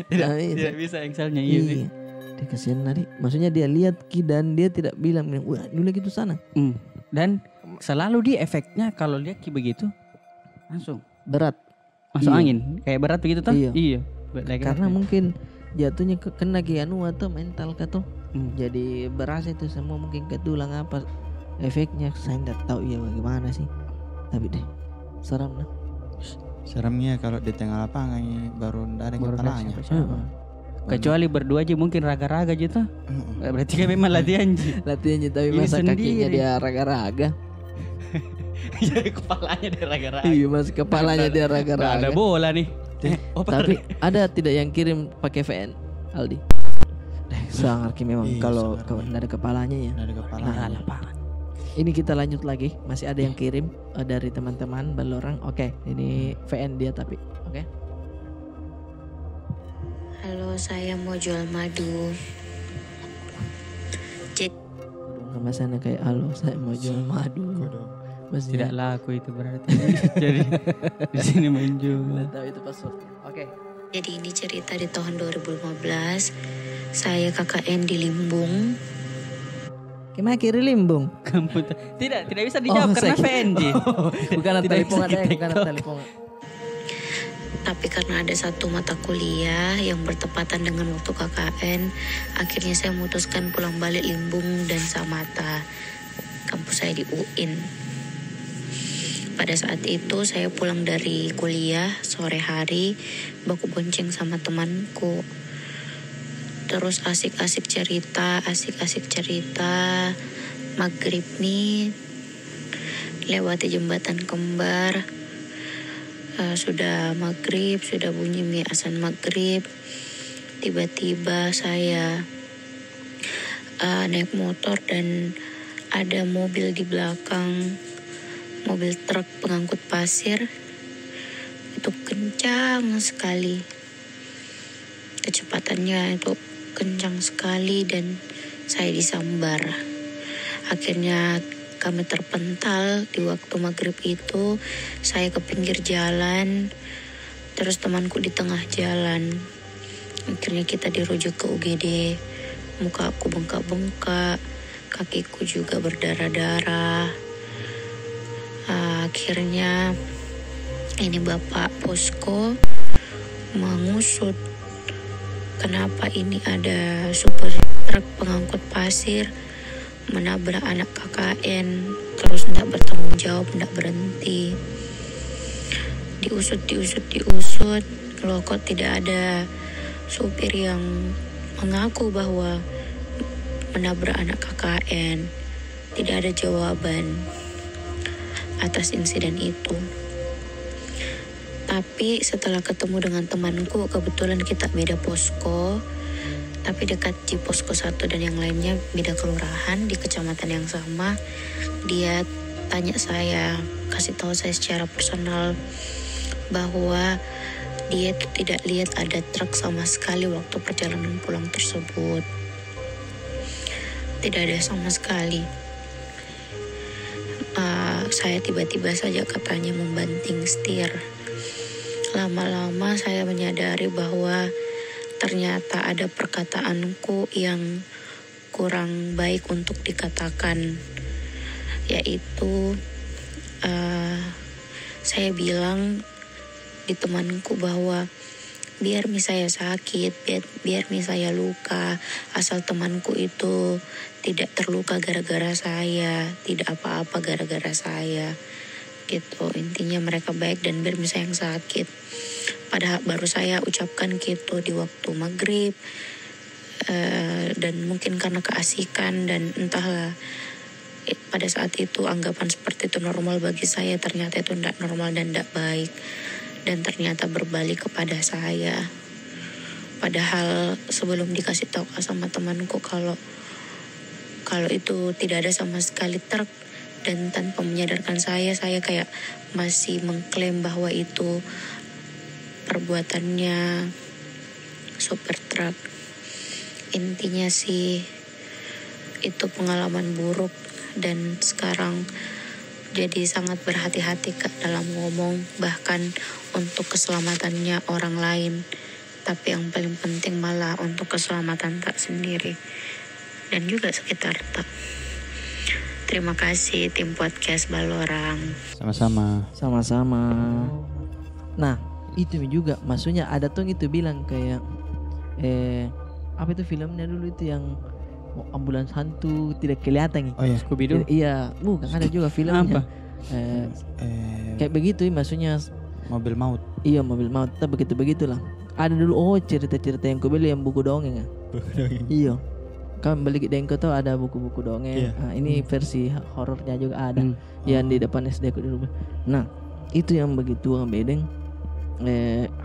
Tidak bisa Excelnya iya. Dia kasihan tadi. Maksudnya dia lihat dan dia tidak bilang, "Wah, dulu lagi itu sana." Dan selalu dia efeknya kalau lihat begitu langsung berat. Masuk angin. Kayak berat begitu toh? Iya. Karena mungkin jatuhnya kena anu atau mental tuh. Jadi berasa itu semua mungkin ke tulang apa efeknya saya tidak tahu bagaimana sih. Tapi deh seram. Seramnya kalau di tengah lapangan baru tidak ada kepalanya. Kecuali berdua aja mungkin raga-raga gitu. Berarti kan memang latihan tapi masa kakinya dia raga-raga. Ya kepalanya dia raga-raga. Iya mas kepalanya dia raga-raga. Ada bola nih. Tapi ada tidak yang kirim pakai VN Aldi? Sangat memang kalau ada kepalanya ya. Ada kepalanya. Lapangan. Ini kita lanjut lagi. Masih ada yang kirim dari teman-teman Balorang. Oke, ini VN dia tapi. Oke. Halo, saya mau jual madu. Sama sana kayak halo, saya mau jual madu. Maksudnya tidak laku itu berarti. Jadi di sini menjual. Tahu itu password. Oke. Jadi ini cerita di tahun 2015. Saya KKN di Limbung. Gimana kiri Limbung? Tidak bisa dijawab karena VNJ. Bukan telepon ada, bukan telepon. Tapi karena ada satu mata kuliah yang bertepatan dengan waktu KKN, akhirnya saya memutuskan pulang balik Limbung dan Samata, kampus saya di UIN. Pada saat itu saya pulang dari kuliah sore hari, baku bonceng sama temanku. Terus asik-asik cerita. Maghrib nih, lewati jembatan kembar. Sudah maghrib, sudah bunyi azan maghrib. Tiba-tiba saya naik motor dan ada mobil di belakang. Mobil truk pengangkut pasir itu kencang sekali. Kecepatannya itu kencang sekali dan saya disambar. Akhirnya kami terpental di waktu maghrib itu. Saya ke pinggir jalan, terus temanku di tengah jalan. Akhirnya kita dirujuk ke UGD. Muka aku bengkak-bengkak, kakiku juga berdarah-darah. Akhirnya ini Bapak Posko mengusut kenapa ini ada super truk pengangkut pasir menabrak anak KKN, terus tidak bertanggung jawab, tidak berhenti. Diusut, loh kok tidak ada supir yang mengaku bahwa menabrak anak KKN. Tidak ada jawaban atas insiden itu. Tapi setelah ketemu dengan temanku, kebetulan kita beda posko, tapi dekat di posko 1 dan yang lainnya beda kelurahan di kecamatan yang sama. Dia tanya saya, kasih tahu saya secara personal bahwa dia itu tidak lihat ada truk sama sekali waktu perjalanan pulang tersebut. Tidak ada sama sekali. Saya tiba-tiba saja katanya membanting setir. Lama-lama saya menyadari bahwa ternyata ada perkataanku yang kurang baik untuk dikatakan, yaitu saya bilang di temanku bahwa biar saya sakit, biar saya luka, asal temanku itu tidak terluka gara-gara saya, tidak apa-apa gara-gara saya, gitu. Intinya mereka baik dan biar saya yang sakit. Padahal baru saya ucapkan gitu di waktu maghrib, dan mungkin karena keasikan dan entahlah, pada saat itu anggapan seperti itu normal bagi saya, ternyata itu tidak normal dan tidak baik. Dan ternyata berbalik kepada saya. Padahal sebelum dikasih tahu sama temanku kalau itu tidak ada sama sekali truk, dan tanpa menyadarkan saya kayak masih mengklaim bahwa itu perbuatannya sopir truk. Intinya sih itu pengalaman buruk, dan sekarang jadi sangat berhati-hati Kak dalam ngomong, bahkan untuk keselamatannya orang lain. Tapi yang paling penting malah untuk keselamatan tak sendiri dan juga sekitar tak. Terima kasih tim podcast Balorang. Sama-sama. Nah, itu juga maksudnya ada tuh itu bilang kayak apa itu filmnya dulu itu yang ambulans hantu tidak kelihatan. Oh ya, Scooby-Doo. Iya, bukan ada juga filmnya. Apa? Kayak begitu maksudnya. Mobil maut. Iya, mobil maut. Tapi begitulah. Ada dulu cerita-cerita yang ku beli yang buku dongeng. Iya. Kan beli di Denko tuh ada buku-buku dongeng. Iya. Nah, ini versi horornya juga ada. Yang di depan SD aku dulu. Nah, itu yang begitu bedeng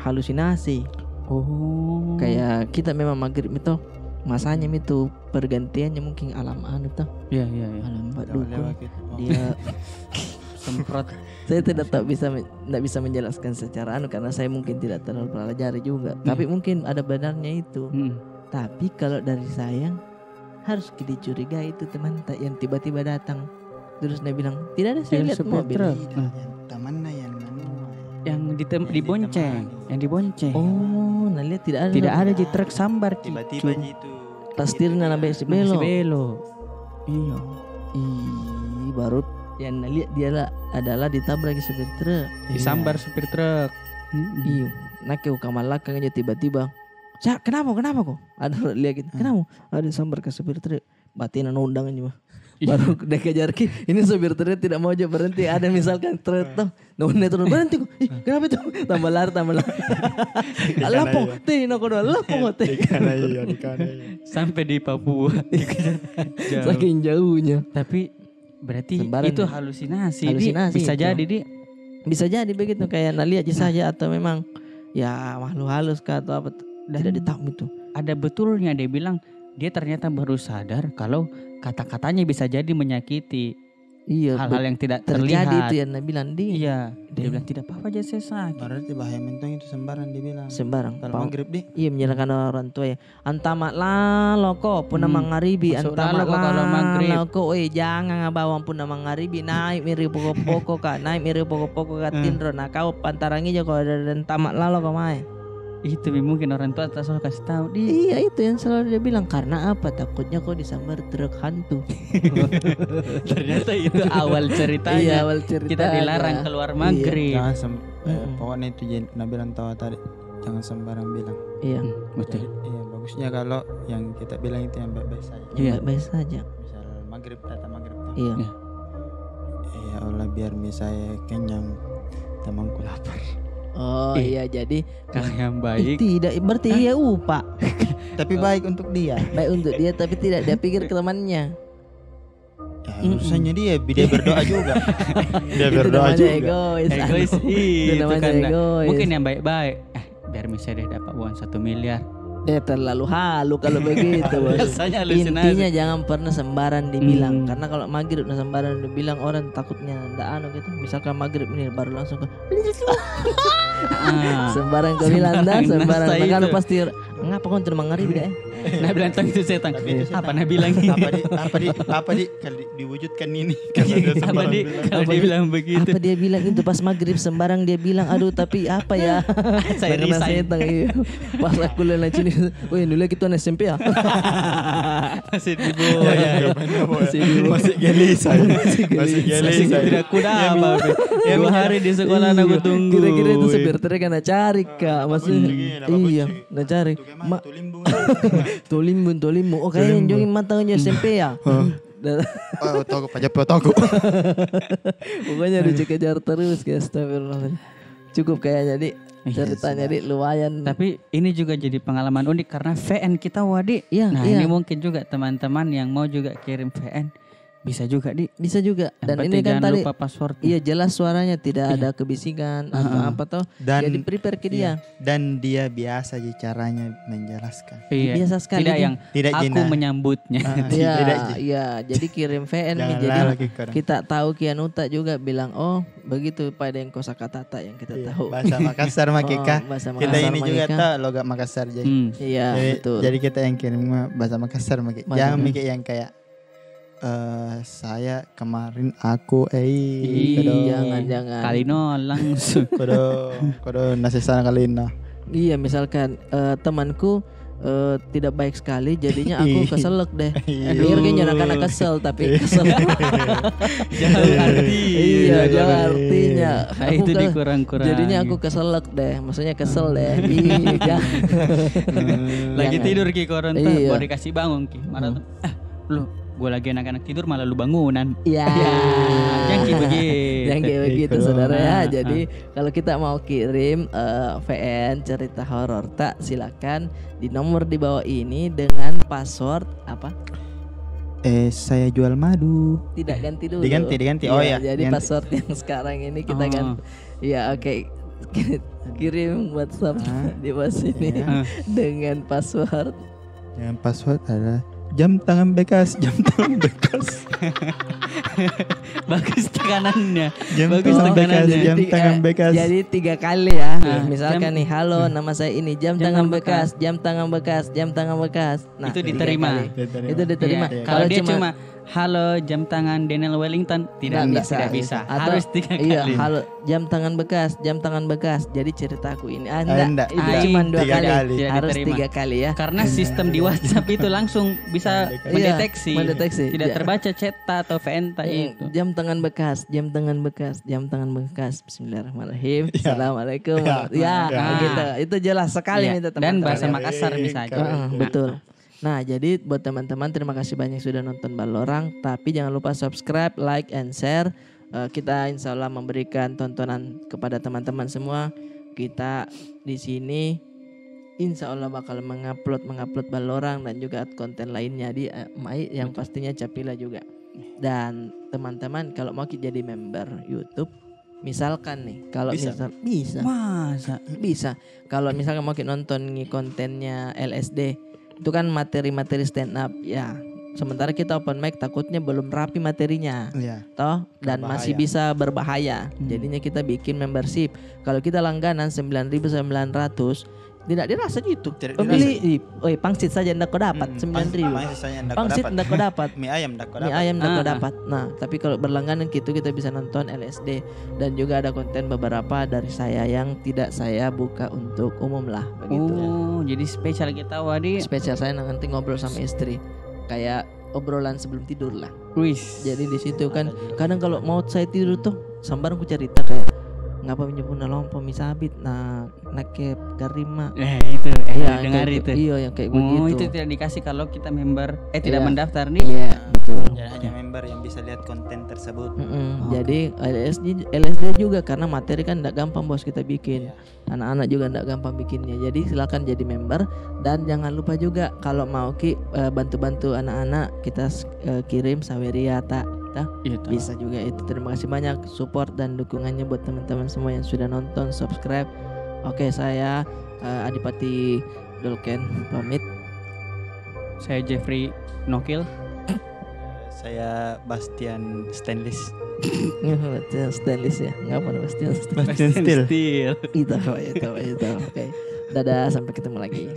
halusinasi. Oh. Kayak kita memang maghrib itu masanya itu pergantiannya mungkin alam anu tuh. Iya. Alam Pak Dukun. Oh. Dia Semprot. saya tidak bisa menjelaskan secara anu karena saya mungkin tidak terlalu pelajari juga. Tapi mungkin ada benarnya itu. Tapi kalau dari saya harus dicurigai itu teman yang tiba-tiba datang terus dia bilang tidak ada saya lihat mobil. Tamannya Yang dibonceng, Oh, nah lihat tidak ada di truk sambar. tiba-tiba gitu. Tastirnya nabe si belo. Iya. Baru yang lihat dia adalah ditabrak supir truk. Disambar supir truk. Iya. Nah ke kamalakang aja tiba-tiba. Cak, kenapa kok? Ada lihat gitu. Kenapa? Ada sambar ke supir truk. Batin undang aja mah. Baru dia kejar ki. Ini supir truk tidak mau aja berhenti. Ada misalkan truk tuh. Nungguin turun berhenti kok. Kenapa itu? Tambah lari. Lapo. Teh noko doa. Lapo teh. Sampai di Papua. Saking jauhnya. Tapi berarti Sembarang itu ya. halusinasi. Halusinasi Bisa itu. jadi dia. Bisa jadi begitu kayak lihat aja saja atau memang ya makhluk halus kah atau apa Dan tidak ditahu itu. ada betulnya dia bilang dia ternyata baru sadar kalau kata-katanya bisa jadi menyakiti. Iya, hal-hal yang tidak terjadi terlihat. itu yang dia bilang Iya, dia bilang tidak apa-apa aja saya sakit. Berarti bahaya mentong itu sembarang dibilang. sembarang. Kalau maghrib di. Iya menyalahkan orang tua ya. Antamat loko pun mangaribi Masuk antamat lalu kok kalau maghrib. loko jangan ngabawang pun mangaribi naik miri pokok-pokok kak naik miri pokok-pokok kak tindro nah kau pantarangi aja kalau ada tamat lalu kau main. Itu mungkin orang tua tak selalu kasih tahu di. Iya itu yang selalu dia bilang karena apa takutnya kau disambar truk hantu. Ternyata itu awal ceritanya. Iya awal cerita. Kita dilarang keluar maghrib. Jangan pokoknya itu Nabi bilang tahu tadi jangan sembarang bilang. Iya. Betul. Iya bagusnya kalau yang kita bilang itu yang baik-baik saja. Iya baik saja. Misal maghrib datang maghrib. Iya. Ya Allah biar misalnya kenyang temanku lapar. Oh iya jadi Kalau yang baik. tidak berarti iya upah. Tapi baik untuk dia. Baik untuk dia tapi tidak dia pikir ke temannya. Ya urusannya dia berdoa juga. Dia Itu berdoa namanya juga. egois. Egois Itu itu namanya kan. egois. Mungkin yang baik-baik. Biar misalnya dia dapat uang 1 miliar. Dia terlalu halu kalau begitu bos. Biasanya halusinasi. Intinya jangan pernah sembaran dibilang karena kalau maghrib sembaran dibilang orang takutnya ndak anu gitu. Misalkan maghrib ini baru langsung ke sembaran kau bilang dah sembaran. nasta Maka lu itu. pasti ngapa kau terus maghrib deh? Nah bilang itu setan. Tapi itu setan. Apa nah bilang ini? apa di kalau diwujudkan ini kalau dia Apa sembarang di bilang. kalau dia bilang begitu. Apa dia bilang itu pas maghrib sembarang dia bilang aduh tapi apa ya? Saya Karena resign. setan, iya. Pas aku lihat sini, wih dulu kita SMP ya. Masih di Ya, bawah. ya, ya, benar, Boy. Masih di bawah. Masih gelisah. Masih Masih gelisah. tidak kuda apa. 2 hari di sekolah aku tunggu. Kira-kira itu supir truk kan cari kak, maksudnya iya, nak cari. Mak tulimbung. Tolimbun. Oh kayaknya jongin matangnya SMP ya. Oh, toko pajak toko. Pokoknya dikejar terus guys, astagfirullah. Cukup kayaknya di ceritanya di lumayan. Tapi ini juga jadi pengalaman unik karena VN kita Wadi. Iya, Nah iya. ini mungkin juga teman-teman yang mau juga kirim VN bisa juga di. Bisa juga. Yang Dan penting ini kan jangan tadi lupa password. iya jelas suaranya tidak ada kebisikan atau apa toh. Dan Jadi prepare ke dia. Dan dia biasa aja caranya menjelaskan. Iya. Biasa sekali Tidak dia. yang Tidak aku jina. menyambutnya. Iya, Tidak, iya. Jadi kirim VN nih. Jangan Jadi lagi korang. kita tahu Kianuta juga bilang oh begitu pada yang kosakata yang kita tahu. Bahasa Makassar Makika. Oh, bahasa Kita Makassar, ini juga Makika. tahu logat Makassar jadi. Iya betul. Jadi kita yang kirim bahasa Makassar Makika. Bahasa Jangan Makassar. mikir yang kayak saya kemarin aku Jangan. Kalino langsung. kodo nasi sana kalina. Iya misalkan temanku tidak baik sekali jadinya aku keselak deh. Akhirnya anak-anak kesel tapi kesel. Jauh arti. Iya jauh artinya. Nah, Aku itu ke- dikurang-kurang. Jadinya aku keselak deh. Maksudnya kesel deh. Iya. lagi Jangan. tidur ki koron tuh, Iya. baru dikasih bangun ki. Malah tuh, lu gue lagi anak-anak tidur malah lu bangunan. Iya. Yang kayak begitu. Yang kayak begitu Ikut. saudara ya. Ah, Jadi kalau kita mau kirim VN cerita horor tak silakan di nomor di bawah ini dengan password apa? Saya jual madu. Tidak ganti dulu. Diganti. Oh ya. Jadi ganti. password yang sekarang ini kita Oh. ganti. Ya oke. Kirim WhatsApp di bawah sini Ah. dengan password. Yang password adalah jam tangan bekas. Bagus tekanannya. Jam Bagus tangan bekas. tekanannya. Jam tangan bekas. Jadi 3 kali ya. Misalkan jam- nih, halo nama saya ini jam Jam tangan tangan bekas, jam tangan bekas, jam tangan bekas. Nah, Itu 3 diterima. kali. Itu diterima. Iya. Kalau dia cuma halo jam tangan Daniel Wellington tidak bisa. Atau, Harus 3 kali. Iya, halo jam tangan bekas, jam tangan bekas. Jadi ceritaku ini enggak. itu cuma 2 Tiga kali. kali. Tidak Harus diterima. 3 kali ya. Karena sistem di WhatsApp itu langsung bisa Iya, mendeteksi. mendeteksi. Tidak Ya. terbaca ceta atau VN itu. Jam tangan bekas, jam tangan bekas, jam tangan bekas. Bismillahirrahmanirrahim. Assalamualaikum. Ya, gitu. Itu jelas sekali Iya. minta Dan teman-teman. bahasa Makassar bisa aja. Betul. Nah, jadi buat teman-teman terima kasih banyak sudah nonton Balorang. Tapi jangan lupa subscribe, like, and share. Kita insya Allah memberikan tontonan kepada teman-teman semua. Kita di sini insya Allah bakal mengupload Balorang dan juga konten lainnya di Mai yang pastinya Capila juga. Dan teman-teman kalau mau jadi member YouTube, misalkan nih, kalau Bisa. bisa. Kalau misalkan mau nonton nih kontennya LSD, itu kan materi-materi stand up ya. Sementara kita open mic takutnya belum rapi materinya. Iya. Toh dan Berbahaya. masih bisa berbahaya. Jadinya kita bikin membership. Kalau kita langganan 9.900 tidak dirasa gitu. Tidak Beli pangsit saja ndak kau dapat 9.000. Pangsit ndak kau dapat. Mie ayam ndak kau Mie dapat. ayam ndak kau Ah. dapat. Nah, tapi kalau berlangganan gitu kita bisa nonton LSD dan juga ada konten beberapa dari saya yang tidak saya buka untuk umum lah begitu. Oh, jadi spesial kita Wadi. Spesial saya nanti ngobrol sama istri kayak obrolan sebelum tidur lah. Wis. Jadi di situ kan kadang kalau mau saya tidur tuh sambar aku cerita kayak ngapa menyebutnya lompo misabit nah nakep karima. Itu Iya, dengar kayak itu. Iya yang kayak Oh, begitu. itu tidak dikasih kalau kita member tidak Iya. mendaftar nih. Iya betul. Ya, hanya member yang bisa lihat konten tersebut. Jadi LSD juga karena materi kan tidak gampang bos kita bikin. Anak-anak juga tidak gampang bikinnya. Jadi silakan jadi member dan jangan lupa juga kalau mau bantu-bantu anak-anak kita kirim saweria tak Iya, tahu. bisa juga itu. Terima kasih banyak support dan dukungannya buat teman-teman semua yang sudah nonton, subscribe. Oke, saya Adipati Dolken pamit. Saya Jeffrey Nokil. Saya Bastian Stainless. Bastian Stainless ya. Ngapa Bastian Stainless? Bastian Steel. Steel. Itu. Oke. Dadah, sampai ketemu lagi.